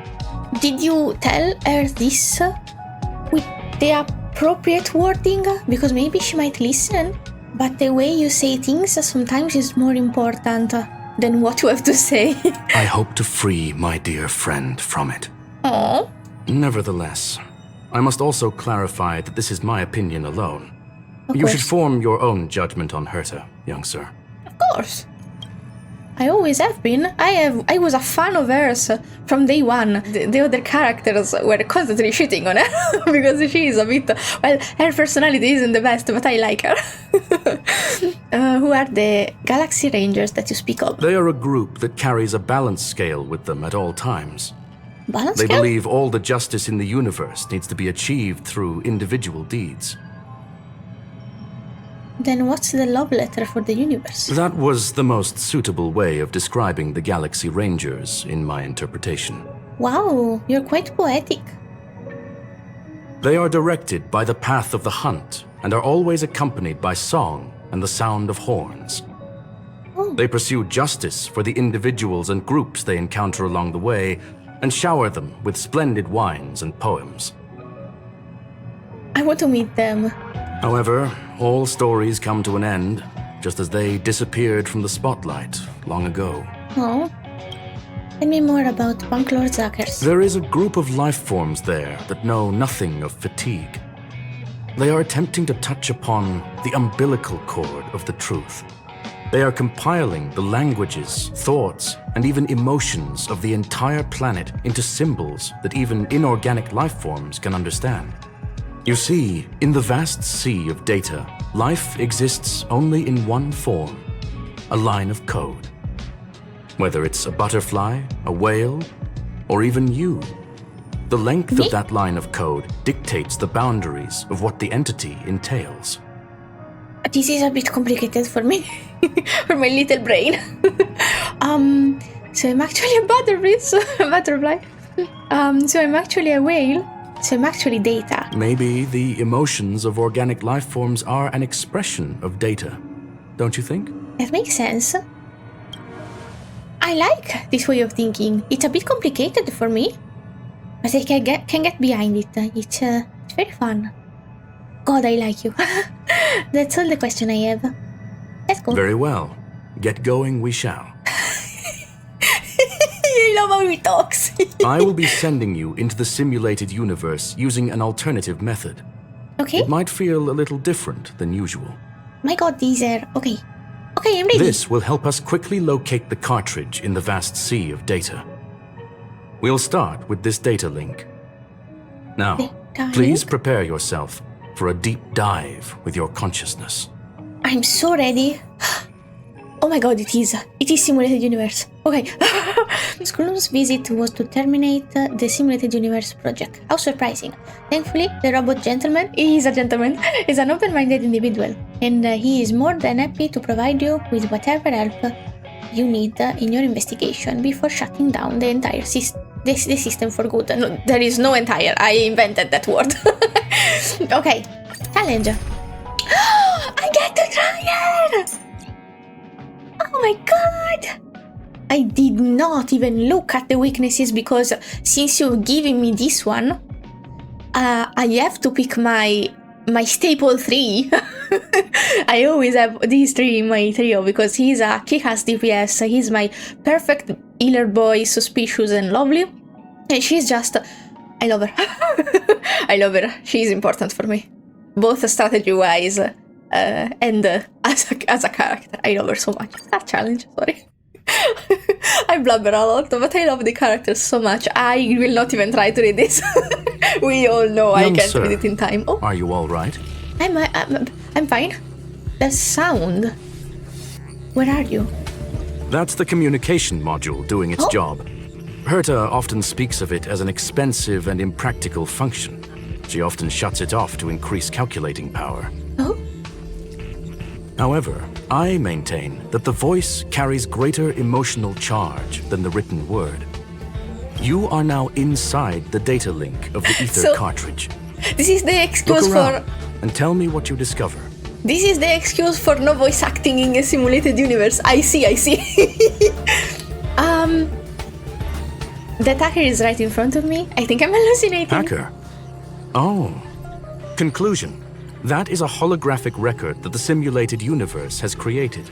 Did you tell her this with the appropriate wording? Because maybe she might listen. But the way you say things sometimes is more important than what you have to say. I hope to free my dear friend from it. Oh. Nevertheless, I must also clarify that this is my opinion alone. Of You course. should form your own judgment on Herta, young sir. Of course. I always have been. I was a fan of hers from day one. The other characters were constantly shitting on her because she is a bit... Well, her personality isn't the best, but I like her. Who are the Galaxy Rangers that you speak of? They are a group that carries a balance scale with them at all times. Balance They scale? believe all the justice in the universe needs to be achieved through individual deeds. Then what's the love letter for the universe? That was the most suitable way of describing the Galaxy Rangers in my interpretation. Wow, you're quite poetic. They are directed by the path of the hunt and are always accompanied by song and the sound of horns. Oh. They pursue justice for the individuals and groups they encounter along the way and shower them with splendid wines and poems. I want to meet them. However, all stories come to an end, just as they disappeared from the spotlight long ago. Oh. Tell me more about Banklord Zakers. There is a group of life forms there that know nothing of fatigue. They are attempting to touch upon the umbilical cord of the truth. They are compiling the languages, thoughts, and even emotions of the entire planet into symbols that even inorganic life forms can understand. You see, in the vast sea of data, life exists only in one form, a line of code. Whether it's a butterfly, a whale, or even you, the length of that line of code dictates the boundaries of what the entity entails. This is a bit complicated for me, for my little brain. So I'm actually a butterfly. So I'm actually a whale. So I'm actually data. Maybe the emotions of organic life forms are an expression of data, don't you think? That makes sense. I like this way of thinking. It's a bit complicated for me, but I can get behind it. It's very fun. God, I like you. That's all the question I have. Let's go. Very well. Get going we shall. I love how he talks. I will be sending you into the simulated universe using an alternative method. Okay. It might feel a little different than usual. My God, these are... Okay, I'm ready. This will help us quickly locate the cartridge in the vast sea of data. We'll start with this data link. Now, Data please link? prepare yourself for a deep dive with your consciousness. I'm so ready. Oh my God, it is simulated universe. Okay. Screwllum's visit was to terminate the simulated universe project. How surprising. Thankfully, the robot gentleman, he is a gentleman, is an open-minded individual, and he is more than happy to provide you with whatever help you need in your investigation before shutting down the entire the system for good. No, there is no entire. I invented that word. Okay. Challenge. I get to try it! Oh my God! I did not even look at the weaknesses because since you've given me this one, I have to pick my staple 3. I always have these 3 in my trio because he's a kick-ass DPS, he's my perfect healer boy, suspicious and lovely, and she's just... I love her. I love her. She's important for me, both strategy-wise and as a character. I love her so much. That challenge, sorry. I blabber a lot, but I love the characters so much. I will not even try to read this. We all know I can't read it in time. Oh, are you all right? I'm fine. The sound. Where are you? That's the communication module doing its job. Herta often speaks of it as an expensive and impractical function. She often shuts it off to increase calculating power. Oh? However, I maintain that the voice carries greater emotional charge than the written word. You are now inside the data link of the Ether cartridge. This is the excuse Look around and tell me what you discover. This is the excuse for no voice acting in a simulated universe. I see. The hacker is right in front of me. I think I'm hallucinating. Hacker? Oh. Conclusion. That is a holographic record that the simulated universe has created.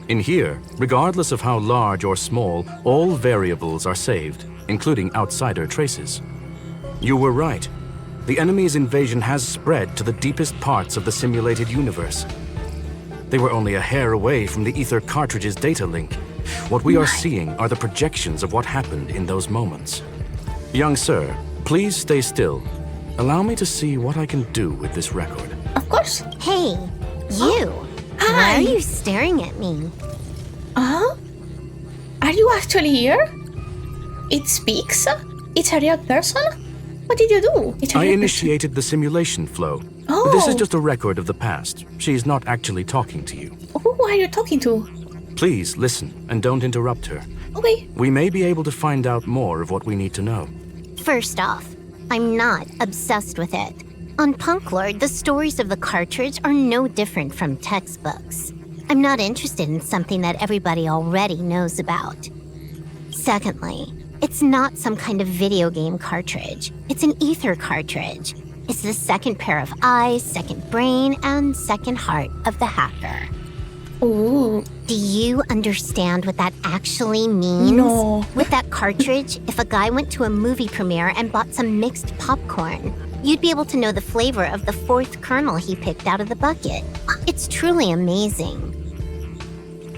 In here, regardless of how large or small, all variables are saved, including outsider traces. You were right. The enemy's invasion has spread to the deepest parts of the simulated universe. They were only a hair away from the Ether cartridge's data link. What we are seeing are the projections of what happened in those moments. Young sir, please stay still. Allow me to see what I can do with this record. Of course. Hey, you. Hi. Why are you staring at me? Are you actually here? It speaks? It's a real person? What did you do? I initiated the simulation flow. Oh. This is just a record of the past. She's not actually talking to you. Who are you talking to? Please listen and don't interrupt her. Okay. We may be able to find out more of what we need to know. First off, I'm not obsessed with it. On Punklord, the stories of the cartridge are no different from textbooks. I'm not interested in something that everybody already knows about. Secondly, it's not some kind of video game cartridge. It's an ether cartridge. It's the second pair of eyes, second brain, and second heart of the hacker. Ooh. Do you understand what that actually means? No. With that cartridge, if a guy went to a movie premiere and bought some mixed popcorn, you'd be able to know the flavor of the fourth kernel he picked out of the bucket. It's truly amazing.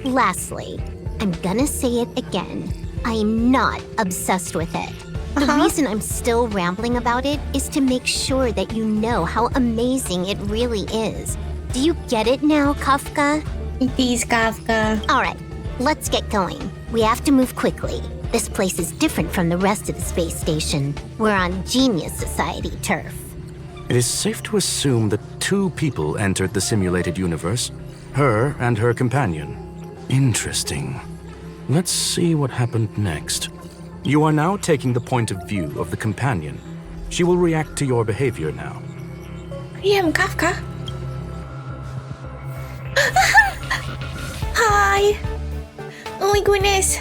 Lastly, I'm gonna say it again. I'm not obsessed with it. The reason I'm still rambling about it is to make sure that you know how amazing it really is. Do you get it now, Kafka? It is Kafka. Alright, let's get going. We have to move quickly. This place is different from the rest of the space station. We're on Genius Society turf. It is safe to assume that 2 people entered the simulated universe, her and her companion. Interesting. Let's see what happened next. You are now taking the point of view of the companion. She will react to your behavior now. I am Kafka. Hi. Oh my goodness.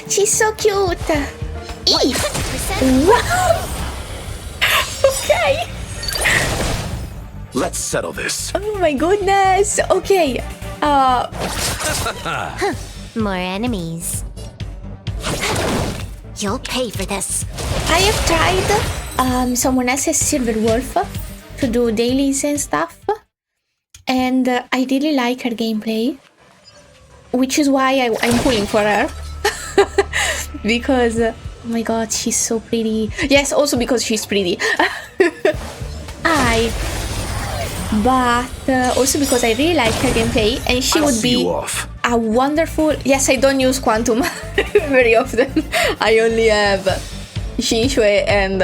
She's so cute. Wow. Okay. Let's settle this. Oh my goodness. Okay. More enemies. You'll pay for this. I have tried someone else's Silver Wolf to do dailies and stuff, and I really like her gameplay, which is why I'm pulling for her. Because, oh my god, she's so pretty. Yes, also because she's pretty. But also because I really like her gameplay, and she would be a wonderful... Yes, I don't use Quantum very often. I only have Shinshue and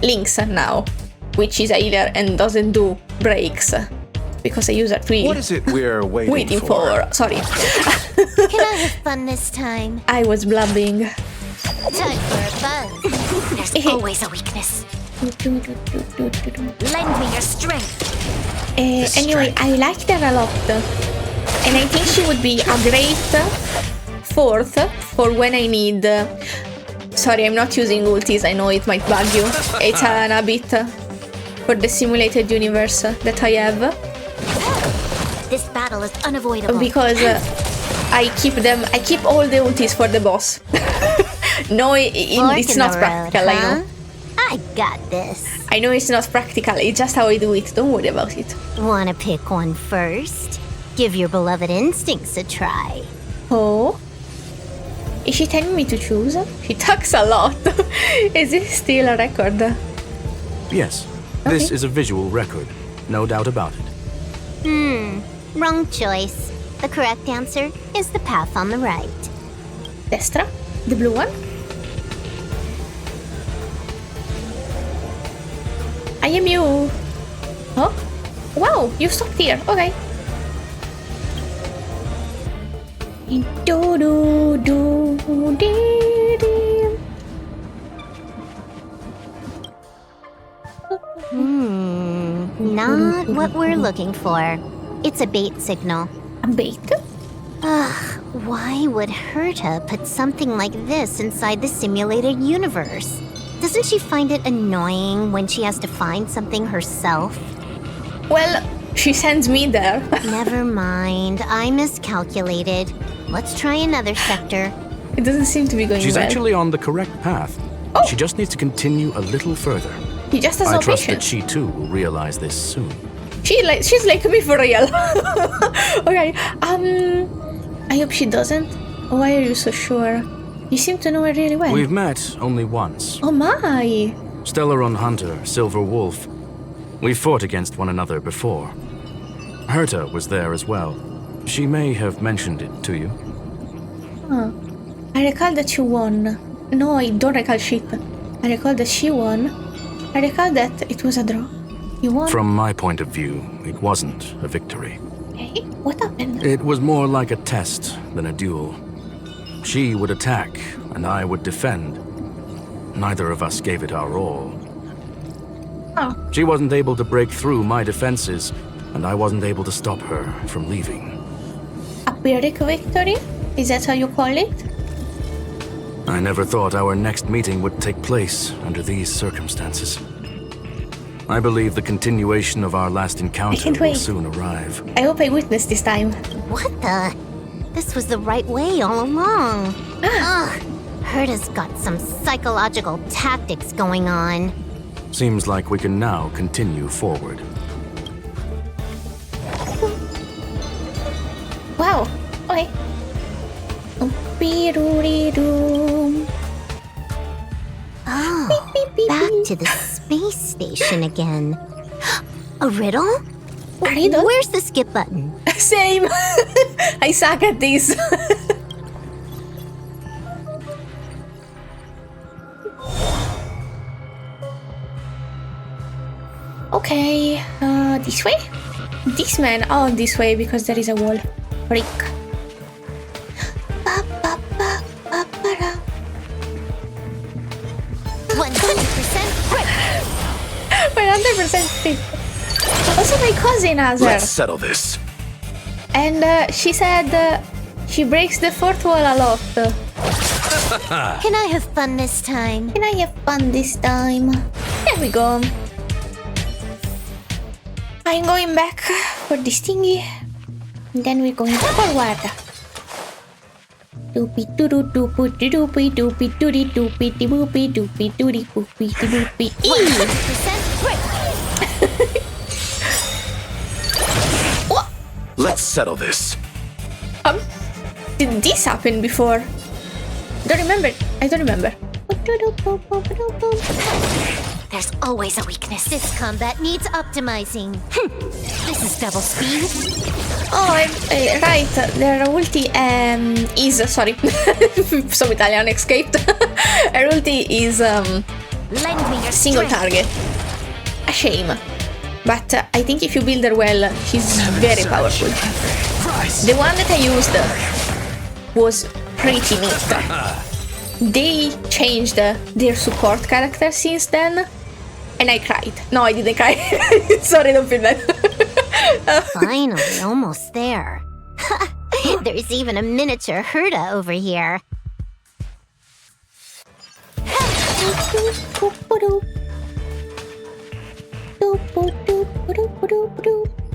Lynx now, which is a healer and doesn't do breaks, because I use her 3. What is it we're waiting for? Sorry. Can I have fun this time? I was blubbing. Time for a buzz. There's always a weakness. Lend me your strength. Anyway, I liked her a lot, and I think she would be a great 4th for when I need... Sorry, I'm not using ultis, I know it might bug you. It's an habit for the simulated universe that I have. This battle is unavoidable. Because I keep all the ultis for the boss. No, it's not practical, I know. I got this. I know it's not practical, it's just how I do it, don't worry about it. Wanna pick one first? Give your beloved instincts a try. Oh? Is she telling me to choose? She talks a lot. Is this still a record? Yes, this is a visual record, no doubt about it. Wrong choice. The correct answer is the path on the right. Destra? The blue one? I am you. Oh? Wow, you stopped here. Okay. Not what we're looking for. It's a bait signal. A bait? Ugh, why would Herta put something like this inside the simulated universe? Doesn't she find it annoying when she has to find something herself? Well, she sends me there. Never mind, I miscalculated. Let's try another sector. It doesn't seem to be going She's well. actually on the correct path. Oh. She just needs to continue a little further. He just has I no trust patience. that she too will realize this soon. She's like me for real. Okay, I hope she doesn't. Why are you so sure? You seem to know her really well. We've met only once. Oh my! Stellaron Hunter, Silver Wolf. We fought against one another before. Herta was there as well. She may have mentioned it to you. Huh. I recall that you won. No, I don't recall shit. I recall that she won. I recall that it was a draw. You won. From my point of view, it wasn't a victory. Okay, what happened? It was more like a test than a duel. She would attack, and I would defend. Neither of us gave it our all. Oh. She wasn't able to break through my defenses, and I wasn't able to stop her from leaving. A Pyrrhic victory? Is that how you call it? I never thought our next meeting would take place under these circumstances. I believe the continuation of our last encounter can't will wait. soon arrive. I hope I witnessed this time. What the? This was the right way all along. Ugh. Herta's got some psychological tactics going on. Seems like we can now continue forward. Wow. Okay. Beep-doo-dee-doo. Oh, Beep, beep, back beep. to the space station again. A riddle? A riddle? Where's the skip button? Same. I suck at this. Okay, this way? This man, oh, this way because there is a wall. Freak. 100% freak. Also, my cousin has her. Let's settle this. And she said she breaks the fourth wall a lot. Can I have fun this time? Can I have fun this time? There we go. I'm going back for this thingy. And then we're going forward. Doopy doo doopy doopy doopy doody doopy doopy doopy doody doopy doopy. 100% quick! What? Let's settle this. Did this happen before? Don't remember. I don't remember. There's always a weakness. This combat needs optimizing. This is double speed. Oh, right. Their ulti is sorry. Some Italian escaped. Her ulti is Lend me your single strength. target. A shame. But I think if you build her well, she's very powerful. The one that I used was pretty neat. They changed their support character since then, and I cried. No, I didn't cry. Sorry, don't feel that. Finally, almost there. There's even a miniature Herta over here.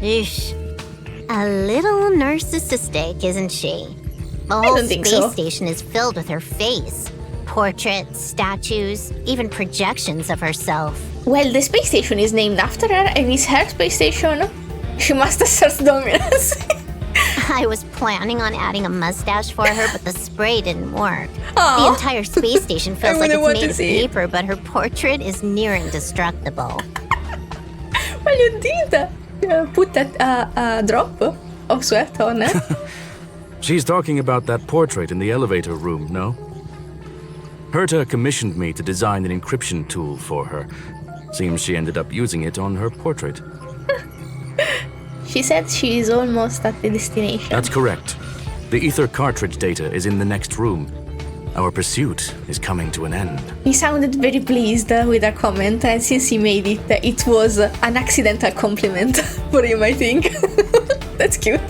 Eesh. A little narcissistic, isn't she? The whole don't think space so. station is filled with her face. Portraits, statues, even projections of herself. Well, the space station is named after her, and it's her space station. She must assert dominance. I was planning on adding a mustache for her, but the spray didn't work. Aw. The entire space station feels like wouldn't it's want to made of see it. paper, but her portrait is near indestructible. Well, you did put that drop of sweat on her. She's talking about that portrait in the elevator room, no? Herta commissioned me to design an encryption tool for her. Seems she ended up using it on her portrait. She said she is almost at the destination. That's correct. The ether cartridge data is in the next room. Our pursuit is coming to an end. He sounded very pleased with her comment, and since he made it, it was an accidental compliment for him, I think. That's cute.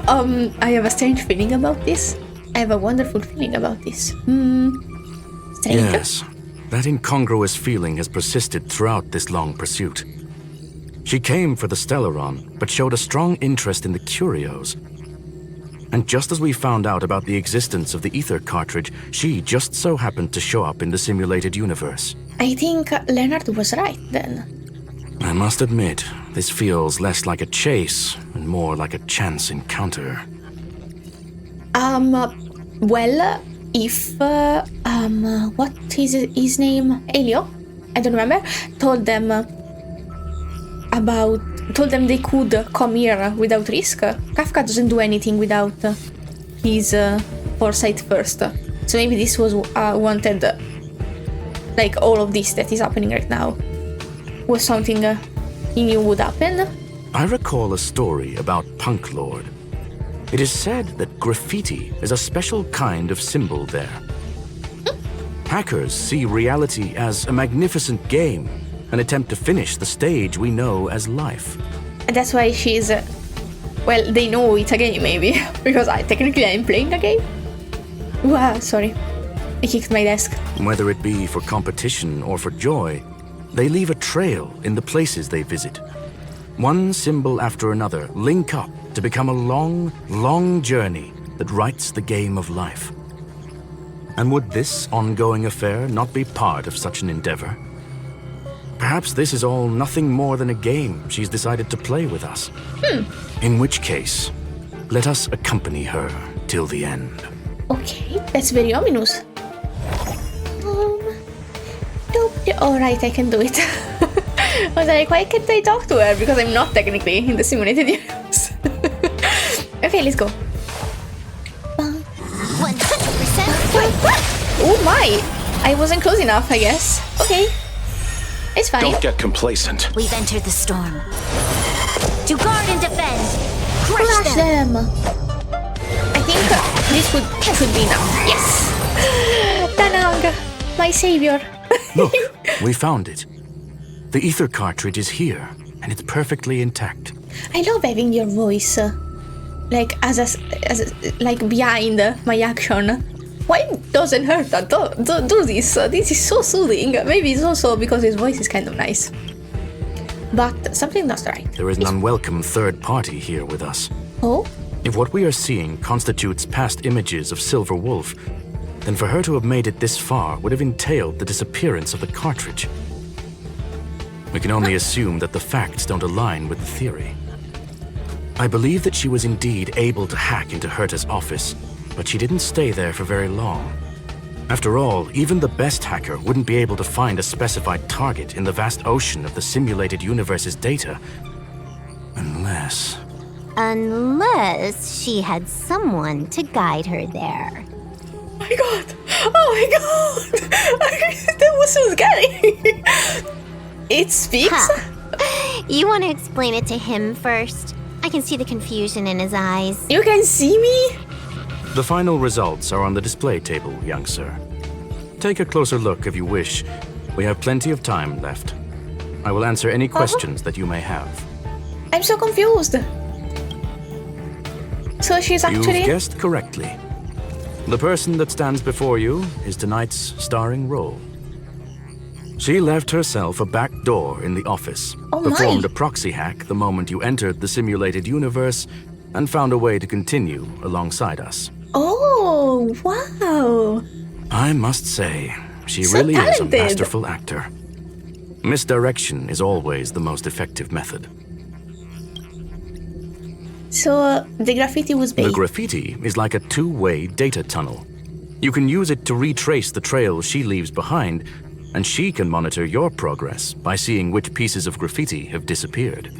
I have a strange feeling about this. I have a wonderful feeling about this. Strange. Yes, that incongruous feeling has persisted throughout this long pursuit. She came for the Stellaron, but showed a strong interest in the curios. And just as we found out about the existence of the ether cartridge, she just so happened to show up in the simulated universe. I think Leonard was right then. I must admit, this feels less like a chase and more like a chance encounter. Well, if what is his name? Elio? I don't remember. Told them they could come here without risk. Kafka doesn't do anything without his foresight first. So maybe this was wanted, like all of this that is happening right now was something he knew would happen. I recall a story about Punk Lord. It is said that graffiti is a special kind of symbol there. Hackers see reality as a magnificent game, an attempt to finish the stage we know as life. And that's why she's well, they know it's a game maybe because technically I'm playing a game. Wow, sorry. I kicked my desk. Whether it be for competition or for joy, they leave a trail in the places they visit. One symbol after another link up to become a long, long journey that writes the game of life. And would this ongoing affair not be part of such an endeavor? Perhaps this is all nothing more than a game she's decided to play with us. In which case, let us accompany her till the end. Okay, that's very ominous. Alright, I can do it. I was like, why can't I talk to her? Because I'm not technically in the simulated universe. Okay, let's go. 100%. Wait, what? Oh my! I wasn't close enough, I guess. Okay. It's fine. Don't get complacent. We've entered the storm. To guard and defend. Crush Crush them. them! I think this should be enough. Yes! Tanang! My savior! Look, we found it. The ether cartridge is here, and it's perfectly intact. I love having your voice, like like behind my action. Why doesn't Herta do this? This is so soothing. Maybe it's also because his voice is kind of nice. But something not right. There is an unwelcome third party here with us. Oh? If what we are seeing constitutes past images of Silver Wolf, then for her to have made it this far would have entailed the disappearance of the cartridge. We can only assume that the facts don't align with the theory. I believe that she was indeed able to hack into Herta's office, but she didn't stay there for very long. After all, even the best hacker wouldn't be able to find a specified target in the vast ocean of the simulated universe's data. Unless she had someone to guide her there. Oh my god! Oh my god! That was so scary! It speaks? Huh. You want to explain it to him first? I can see the confusion in his eyes. You can see me? The final results are on the display table, young sir. Take a closer look if you wish. We have plenty of time left. I will answer any questions that you may have. I'm so confused. So she's actually... You've guessed correctly. The person that stands before you is tonight's starring role. She left herself a back door in the office, performed a proxy hack the moment you entered the simulated universe, and found a way to continue alongside us. Oh, wow. I must say, she So really is a talented. masterful actor. Misdirection is always the most effective method. So the graffiti was The based... graffiti is like a two-way data tunnel. You can use it to retrace the trail she leaves behind, and she can monitor your progress by seeing which pieces of graffiti have disappeared.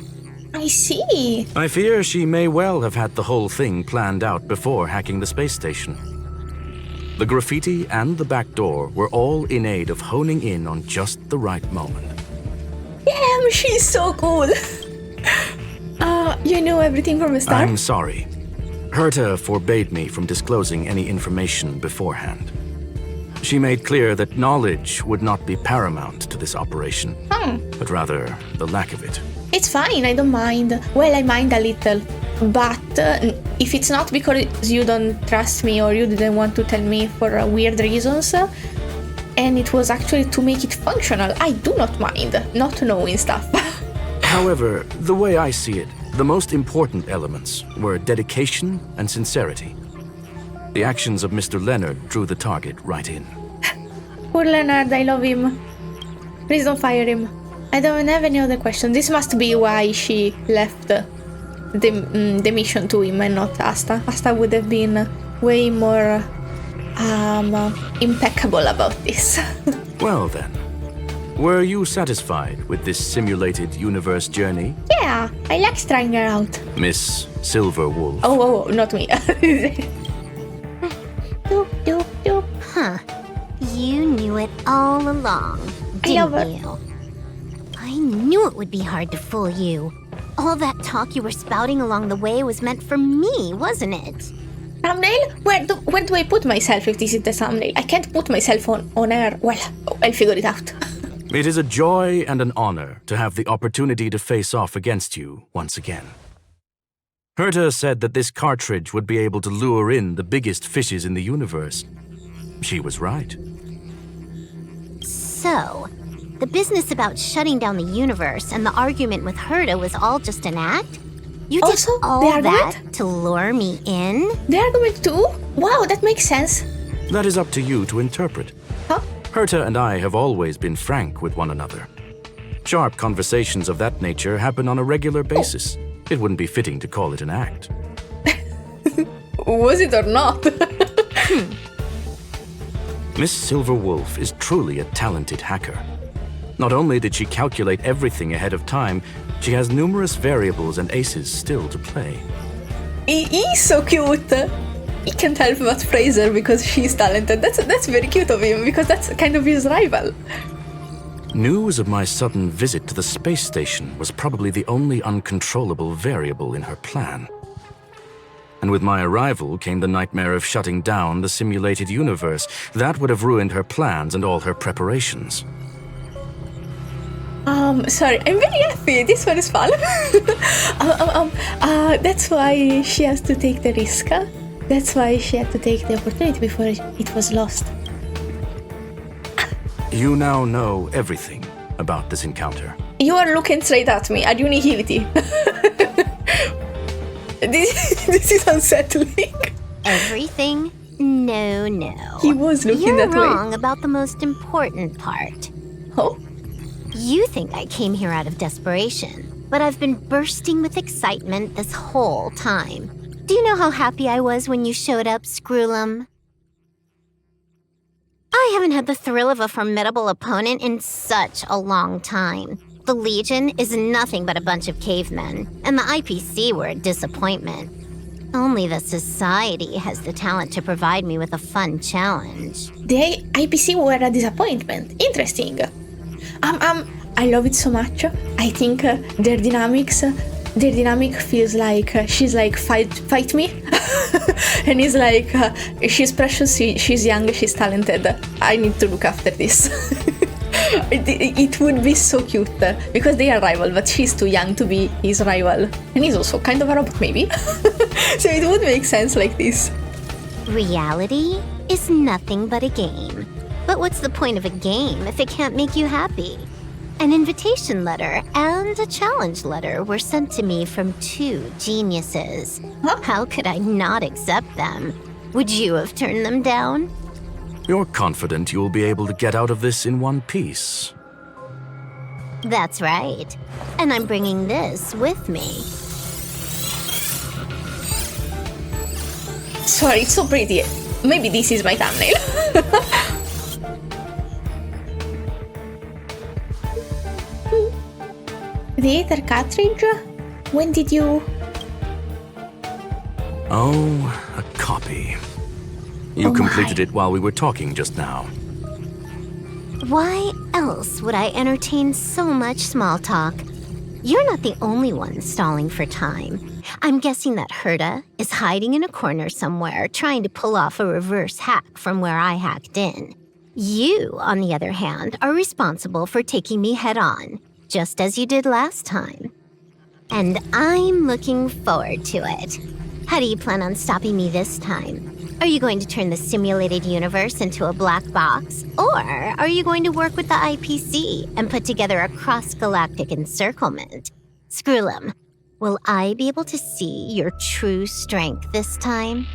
I see. I fear she may well have had the whole thing planned out before hacking the space station. The graffiti and the back door were all in aid of honing in on just the right moment. Damn, she's so cool. You know everything from the start? I'm sorry. Herta forbade me from disclosing any information beforehand. She made clear that knowledge would not be paramount to this operation, but rather the lack of it. It's fine, I don't mind. Well, I mind a little. But if it's not because you don't trust me or you didn't want to tell me for weird reasons, and it was actually to make it functional, I do not mind not knowing stuff. However, the way I see it, the most important elements were dedication and sincerity. The actions of Mr. Leonard drew the target right in. Poor Leonard, I love him. Please don't fire him. I don't have any other questions. This must be why she left the mission to him and not Asta. Asta would have been way more impeccable about this. Well then, were you satisfied with this simulated universe journey, Yeah, I like trying her out. Miss Silver Wolf? Oh, not me. Doop, doop, doop. Huh. You knew it all along, I love didn't you? I knew it would be hard to fool you. All that talk you were spouting along the way was meant for me, wasn't it? Thumbnail? Where do I put myself if this is the thumbnail? I can't put myself on air. Well, I'll figure it out. It is a joy and an honor to have the opportunity to face off against you once again. Herta said that this cartridge would be able to lure in the biggest fishes in the universe. she was right. So, the business about shutting down the universe and the argument with Herta was all just an act? You did Also, all the that argument? to lure me in? The argument too? Wow, that makes sense. That is up to you to interpret. Huh? Herta and I have always been frank with one another. Sharp conversations of that nature happen on a regular basis. It wouldn't be fitting to call it an act. Was it or not? Miss Silver Wolf is truly a talented hacker. Not only did she calculate everything ahead of time, she has numerous variables and aces still to play. He's so cute. He can't help but praise her because she's talented. That's very cute of him because that's kind of his rival. News of my sudden visit to the space station was probably the only uncontrollable variable in her plan. And with my arrival came the nightmare of shutting down the simulated universe. That would have ruined her plans and all her preparations. Sorry, I'm very happy. This one is fun. That's why she has to take the risk. That's why she had to take the opportunity before it was lost. You now know everything about this encounter. You are looking straight at me. Are you nihility? This is unsettling. Everything? No. He was looking You're that way. wrong about the most important part. Oh? You think I came here out of desperation, but I've been bursting with excitement this whole time. Do you know how happy I was when you showed up, Screwllum? I haven't had the thrill of a formidable opponent in such a long time. The Legion is nothing but a bunch of cavemen, and the IPC were a disappointment. Only the Society has the talent to provide me with a fun challenge. The IPC were a disappointment. Interesting. I love it so much. I think their dynamic feels like she's like fight me, and he's like she's precious, she's young, she's talented. I need to look after this. It would be so cute because they are rival, but she's too young to be his rival, and he's also kind of a robot maybe. So it would make sense like this. Reality is nothing but a game. But what's the point of a game if it can't make you happy? An invitation letter and a challenge letter were sent to me from two geniuses. Huh? How could I not accept them? Would you have turned them down? You're confident you'll be able to get out of this in one piece. That's right. And I'm bringing this with me. Sorry, it's so pretty. Maybe this is my thumbnail. The Aether cartridge? When did you... Oh, a copy. You Oh completed my. it while we were talking just now. Why else would I entertain so much small talk? You're not the only one stalling for time. I'm guessing that Herta is hiding in a corner somewhere trying to pull off a reverse hack from where I hacked in. You, on the other hand, are responsible for taking me head-on, just as you did last time. And I'm looking forward to it. How do you plan on stopping me this time? Are you going to turn the simulated universe into a black box? Or are you going to work with the IPC and put together a cross-galactic encirclement? Screwllum, will I be able to see your true strength this time?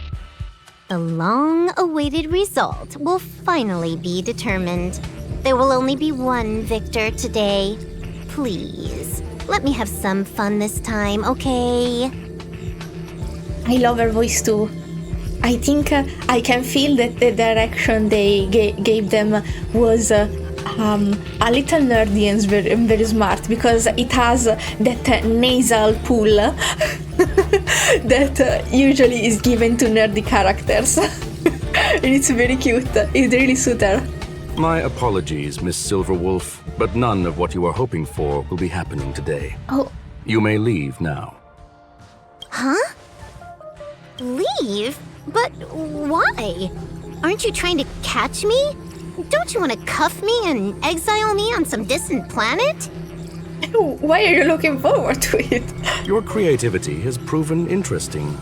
The long-awaited result will finally be determined. There will only be one victor today. Please, let me have some fun this time, okay? I love her voice too. I think I can feel that the direction they gave them was a little nerdy and very smart because it has that nasal pull that usually is given to nerdy characters. And it's very cute. It really suits her. My apologies, Miss Silver Wolf, but none of what you are hoping for will be happening today. Oh, You may leave now. Huh? Leave? But why? Aren't you trying to catch me? Don't you want to cuff me and exile me on some distant planet? why are you looking forward to it? Your creativity has proven interesting.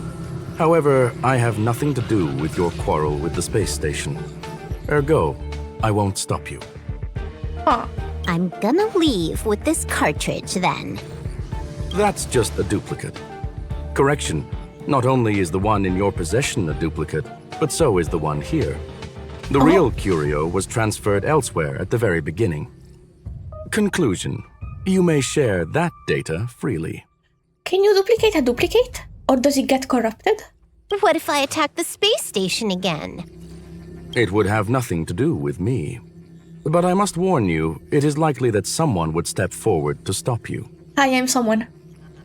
However, I have nothing to do with your quarrel with the space station. Ergo, I won't stop you. Huh. I'm gonna leave with this cartridge then. That's just a duplicate. Correction, not only is the one in your possession a duplicate, but so is the one here. The real curio was transferred elsewhere at the very beginning. Conclusion, you may share that data freely. Can you duplicate a duplicate? Or does it get corrupted? What if I attack the space station again? It would have nothing to do with me. But I must warn you, it is likely that someone would step forward to stop you. I am someone.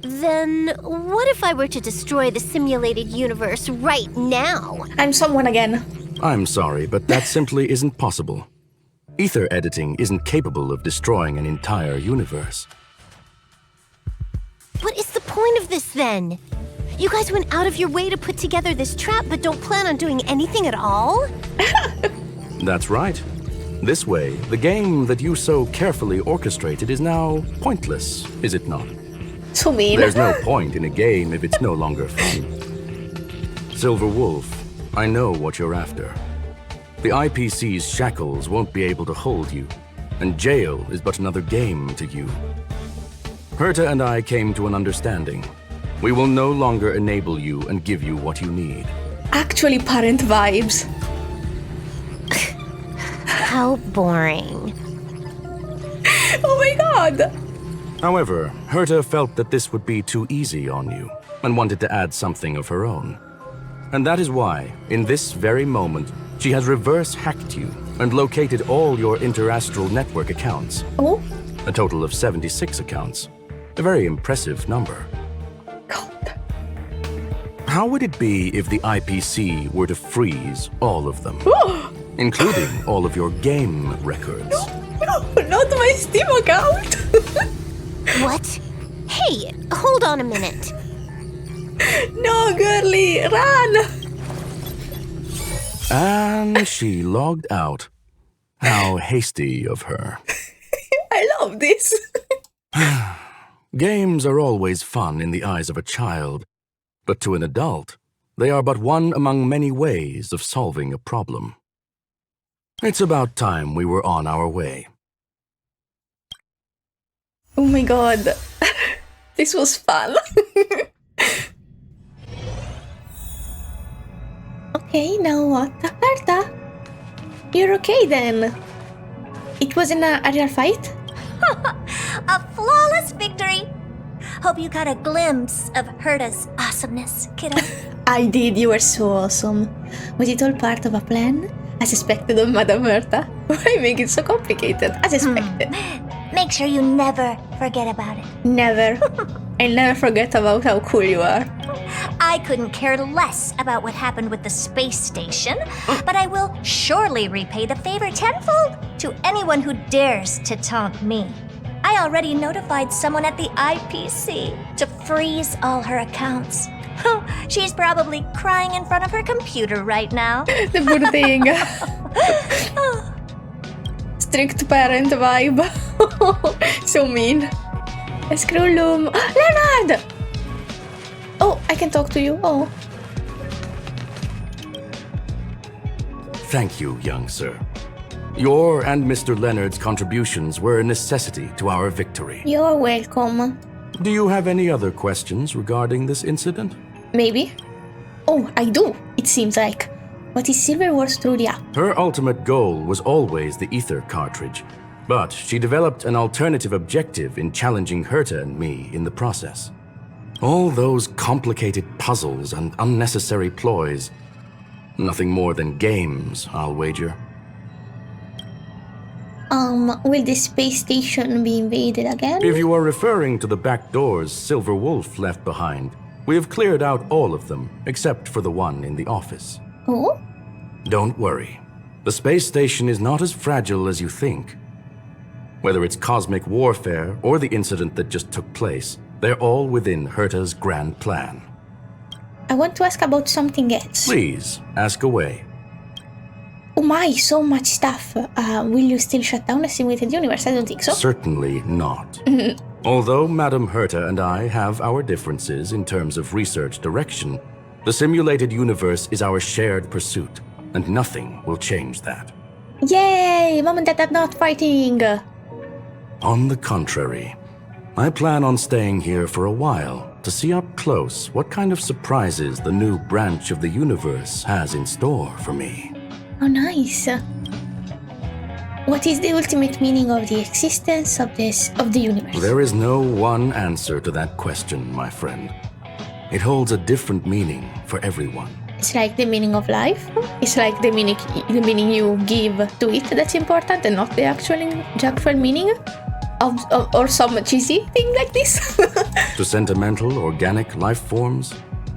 Then what if I were to destroy the simulated universe right now? I'm someone again. I'm sorry, but that simply isn't possible. Ether editing isn't capable of destroying an entire universe. What is the point of this then? You guys went out of your way to put together this trap but don't plan on doing anything at all? That's right. This way, the game that you so carefully orchestrated is now pointless, is it not? So mean. There's no point in a game if it's no longer fun. Silver Wolf, I know what you're after. The IPC's shackles won't be able to hold you, and jail is but another game to you. Herta and I came to an understanding. We will no longer enable you and give you what you need. Actually, parent vibes. How boring. Oh my god! However, Herta felt that this would be too easy on you, and wanted to add something of her own. And that is why, in this very moment, she has reverse-hacked you and located all your interastral network accounts. Oh? A total of 76 accounts. A very impressive number. God. How would it be if the IPC were to freeze all of them? Including all of your game records? No, not my Steam account! What? Hey, hold on a minute. No, girly, run! And she logged out. How hasty of her. I love this. Games are always fun in the eyes of a child, but to an adult, they are but one among many ways of solving a problem. It's about time we were on our way. Oh my god. This was fun. Okay, now what? Herta? You're okay then? It wasn't a real fight? A flawless victory! Hope you got a glimpse of Herta's awesomeness, kiddo. I did, you were so awesome. Was it all part of a plan? As expected of Madame Herta? Why make it so complicated? As expected. Make sure you never forget about it. Never. I'll never forget about how cool you are. I couldn't care less about what happened with the space station, but I will surely repay the favor tenfold to anyone who dares to taunt me. I already notified someone at the IPC to freeze all her accounts. She's probably crying in front of her computer right now. The poor thing. Strict parent vibe. So mean. Screwllum. Leonard! Oh, I can talk to you. Oh. Thank you, young sir. Your and Mr. Leonard's contributions were a necessity to our victory. You're welcome. Do you have any other questions regarding this incident? Maybe. Oh, I do, it seems like. What is Silver Wolf's truly up? Her ultimate goal was always the ether cartridge, but she developed an alternative objective in challenging Herta and me in the process. All those complicated puzzles and unnecessary ploys. Nothing more than games, I'll wager. Will the space station be invaded again? If you are referring to the back doors Silver Wolf left behind, we have cleared out all of them, except for the one in the office. Oh? Don't worry. The space station is not as fragile as you think. Whether it's cosmic warfare or the incident that just took place, they're all within Herta's grand plan. I want to ask about something else. Please, ask away. Oh my, so much stuff. Will you still shut down a simulated universe? I don't think so. Certainly not. Although Madame Herta and I have our differences in terms of research direction, the simulated universe is our shared pursuit, and nothing will change that. Yay! Mom and Dad are not fighting! On the contrary, I plan on staying here for a while to see up close what kind of surprises the new branch of the universe has in store for me. Oh, nice. What is the ultimate meaning of the existence of the universe? There is no one answer to that question, my friend. It holds a different meaning for everyone. It's like the meaning of life. It's like the meaning you give to it that's important, and not the actual meaning or some cheesy thing like this. To sentimental, organic life forms,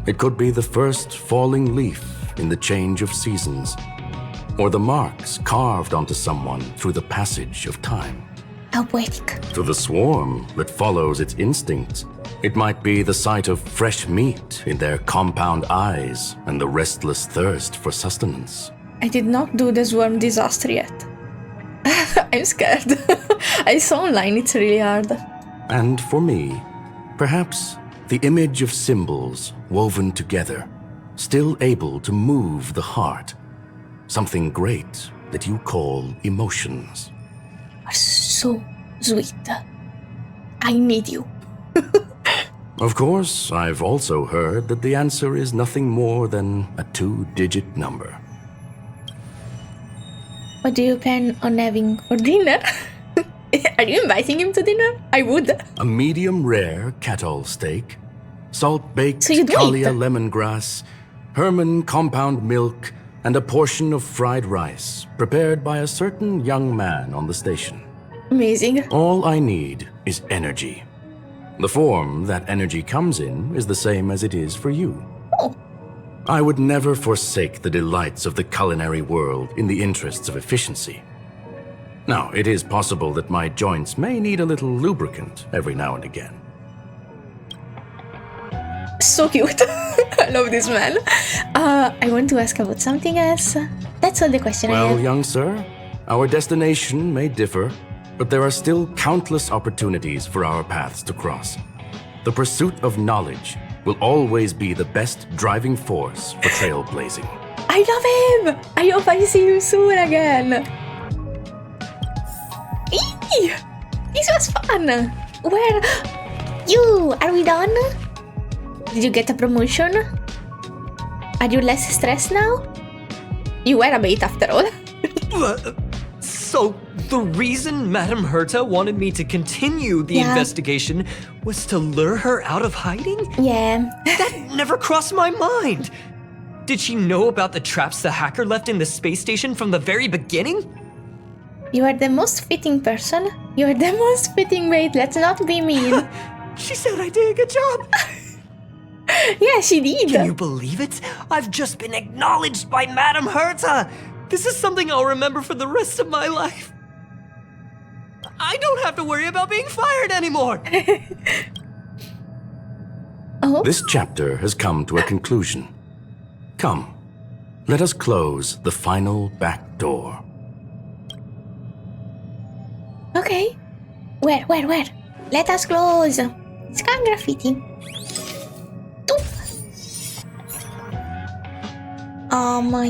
it could be the first falling leaf in the change of seasons, or the marks carved onto someone through the passage of time. How poetic. To the swarm that follows its instincts, it might be the sight of fresh meat in their compound eyes and the restless thirst for sustenance. I did not do the swarm disaster yet. I'm scared. I saw online, it's really hard. And for me, perhaps the image of symbols woven together, still able to move the heart, something great that you call emotions. Are so sweet. I need you. Of course, I've also heard that the answer is nothing more than a 2-digit number. What do you plan on having for dinner? Are you inviting him to dinner? I would. A medium rare cattle steak, salt-baked So you'd Kalia wait? lemongrass, Herman compound milk, and a portion of fried rice prepared by a certain young man on the station. Amazing. All I need is energy. The form that energy comes in is the same as it is for you. Oh. I would never forsake the delights of the culinary world in the interests of efficiency. Now, it is possible that my joints may need a little lubricant every now and again. So cute. I love this man. I want to ask about something else. That's all the question I Well, have. young sir, our destination may differ, but there are still countless opportunities for our paths to cross. The pursuit of knowledge will always be the best driving force for trailblazing. I love him. I hope I see you soon again. Eee! This was fun. Where? You, are we done? Did you get a promotion? Are you less stressed now? You were a bait after all. So, the reason Madame Herta wanted me to continue the Yeah. investigation was to lure her out of hiding? Yeah. That never crossed my mind! Did she know about the traps the hacker left in the space station from the very beginning? You are the most fitting person. You are the most fitting bait. Let's not be mean. She said I did a good job! Yeah, she did. Can you believe it? I've just been acknowledged by Madame Herta! This is something I'll remember for the rest of my life. I don't have to worry about being fired anymore! Oh, This chapter has come to a conclusion. Come, let us close the final back door. okay. Where? Let us close. Scan graffiti. Doop.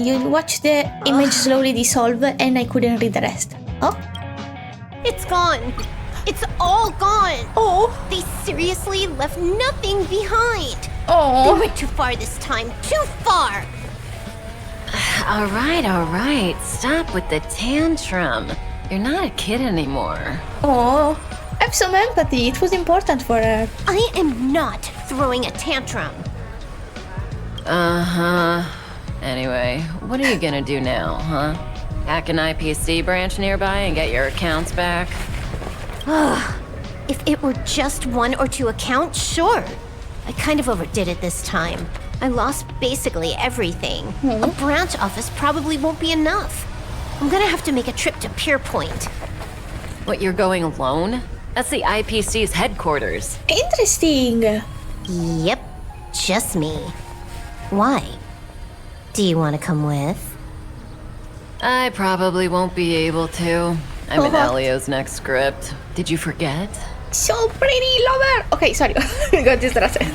You watch the image slowly dissolve and I couldn't read the rest. Oh? It's gone. It's all gone. Oh. They seriously left nothing behind. They Oh. went too far this time. Too far. All right. Stop with the tantrum. You're not a kid anymore. Oh. Have some empathy. It was important for her. I am not throwing a tantrum. Uh-huh. Anyway, what are you gonna do now, huh? Hack an IPC branch nearby and get your accounts back? If it were just 1 or 2 accounts, sure. I kind of overdid it this time. I lost basically everything. A branch office probably won't be enough. I'm gonna have to make a trip to Pierpoint. What, you're going alone? That's the IPC's headquarters. Interesting. Yep, just me. Why? Do you want to come with? I probably won't be able to. I'm in Uh-huh. Elio's next script. Did you forget? So pretty, lover. Okay, sorry. Got distracted.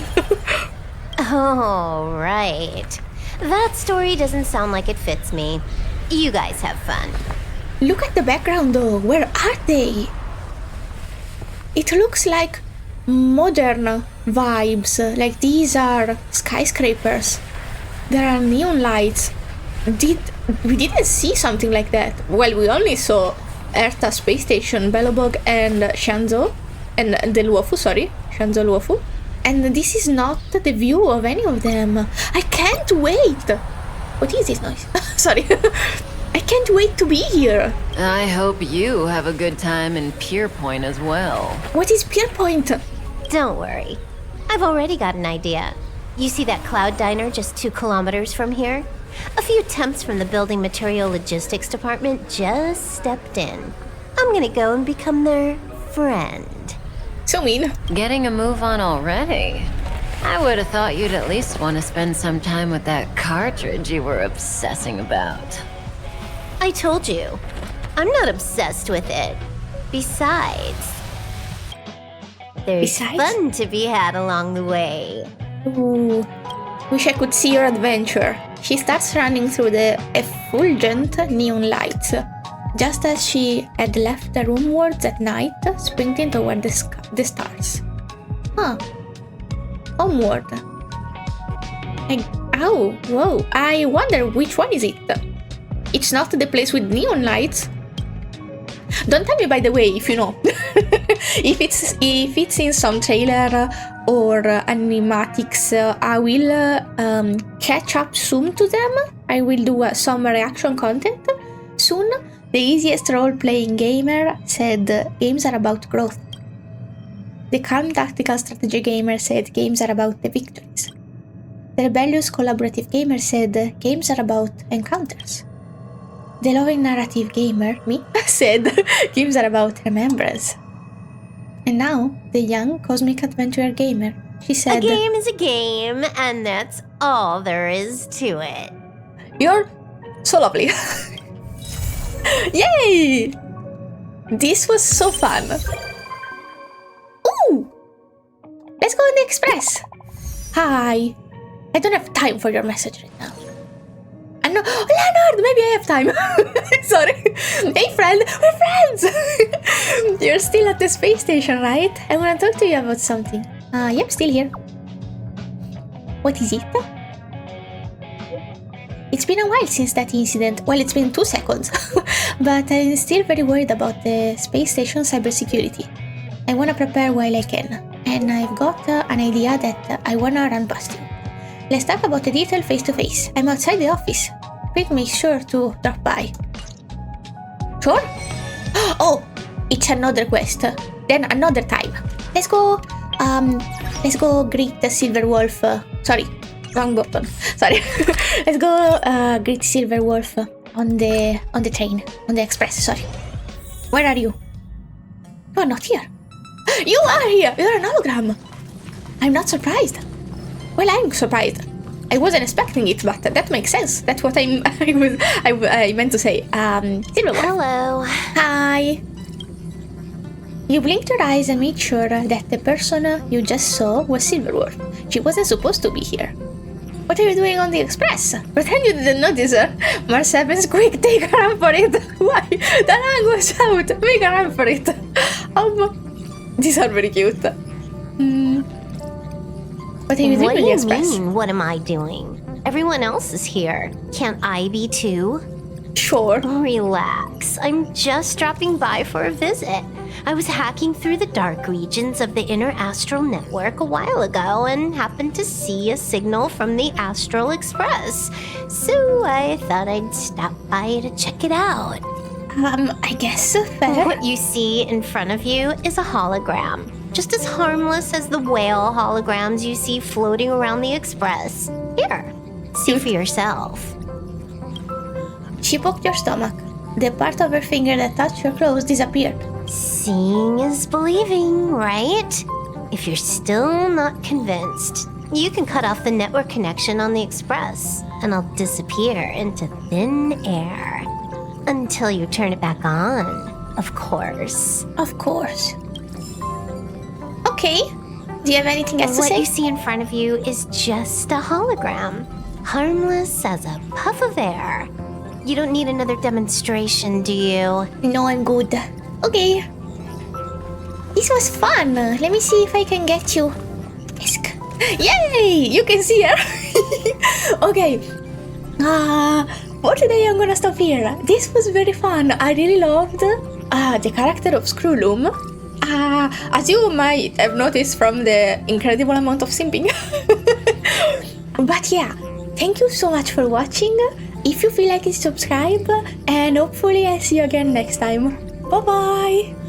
Oh, right. That story doesn't sound like it fits me. You guys have fun. Look at the background though. Where are they? It looks like modern vibes. Like these are skyscrapers. There are neon lights. We didn't see something like that. Well, we only saw Herta space station, Belobog, and Shanzhou, and the Luofu, sorry, Shanzhou Luofu. And this is not the view of any of them. I can't wait. What is this noise? Sorry. I can't wait to be here. I hope you have a good time in Pierpoint as well. What is Pierpoint? Don't worry. I've already got an idea. You see that cloud diner just 2 kilometers from here? A few temps from the building material logistics department just stepped in. I'm gonna go and become their friend. So mean. Getting a move on already? I would have thought you'd at least want to spend some time with that cartridge you were obsessing about. I told you, I'm not obsessed with it. Besides, there's fun to be had along the way. Ooh, wish I could see your adventure. She starts running through the effulgent neon lights, just as she had left the roomwards at night, sprinting toward the stars. Huh. Homeward. Oh, whoa. I wonder which one is it? It's not the place with neon lights. Don't tell me, by the way, if you know. if it's in some trailer or animatics, I will catch up soon to them. I will do some reaction content soon. The easiest role-playing gamer said games are about growth. The calm tactical strategy gamer said games are about the victories. The rebellious collaborative gamer said games are about encounters. The loving narrative gamer, me, said games are about remembrance. And now, the young cosmic adventurer gamer, she said, a game is a game, and that's all there is to it. You're so lovely. Yay! This was so fun. Ooh! Let's go on the express. Hi. I don't have time for your message right now. I know, Leonard, maybe I have time. Sorry. Hey friend, we're friends. You're still at the space station, right? I want to talk to you about something. Yep, still here. What is it? It's been a while since that incident. Well, it's been 2 seconds. But I'm still very worried about the space station cybersecurity. I want to prepare while I can. And I've got an idea that I want to run past you. Let's talk about the detail face to face. I'm outside the office. Please make sure to drop by. Sure? Oh, it's another quest. Then another time. Let's go greet the Silver Wolf. Sorry, wrong button. Sorry. Let's go greet Silver Wolf on the train, on the express. Sorry. Where are you? You are not here. You are here. You're an hologram. I'm not surprised. Well, I'm surprised. I wasn't expecting it, but that makes sense. That's what I meant to say. Silver Wolf. Hello. Hi. You blinked your eyes and made sure that the person you just saw was Silver Wolf. She wasn't supposed to be here. What are you doing on the express? Pretend you didn't notice her. Mars 7's quick, take a run for it. Why? The language out. Make a run for it. These are very cute. What are you doing on the express? What do you mean, what am I doing? Everyone else is here. Can't I be too? Sure. Relax. I'm just dropping by for a visit. I was hacking through the dark regions of the inner astral network a while ago and happened to see a signal from the Astral Express. So I thought I'd stop by to check it out. I guess fair. What you see in front of you is a hologram. Just as harmless as the whale holograms you see floating around the Express. Here, see for yourself. She poked your stomach. The part of her finger that touched your clothes disappeared. Seeing is believing, right? If you're still not convinced, you can cut off the network connection on the Express, and I'll disappear into thin air. Until you turn it back on, of course. Of course. Okay. Do you have anything else to say? What you see in front of you is just a hologram. Harmless as a puff of air. You don't need another demonstration, do you? No, I'm good. Okay. This was fun. Let me see if I can get you. Desk. Yay! You can see her. Okay. For today, I'm gonna stop here. This was very fun. I really loved the character of Screwllum. As you might have noticed from the incredible amount of simping. But yeah, thank you so much for watching. If you feel like it, subscribe, and hopefully I'll see you again next time. Bye bye!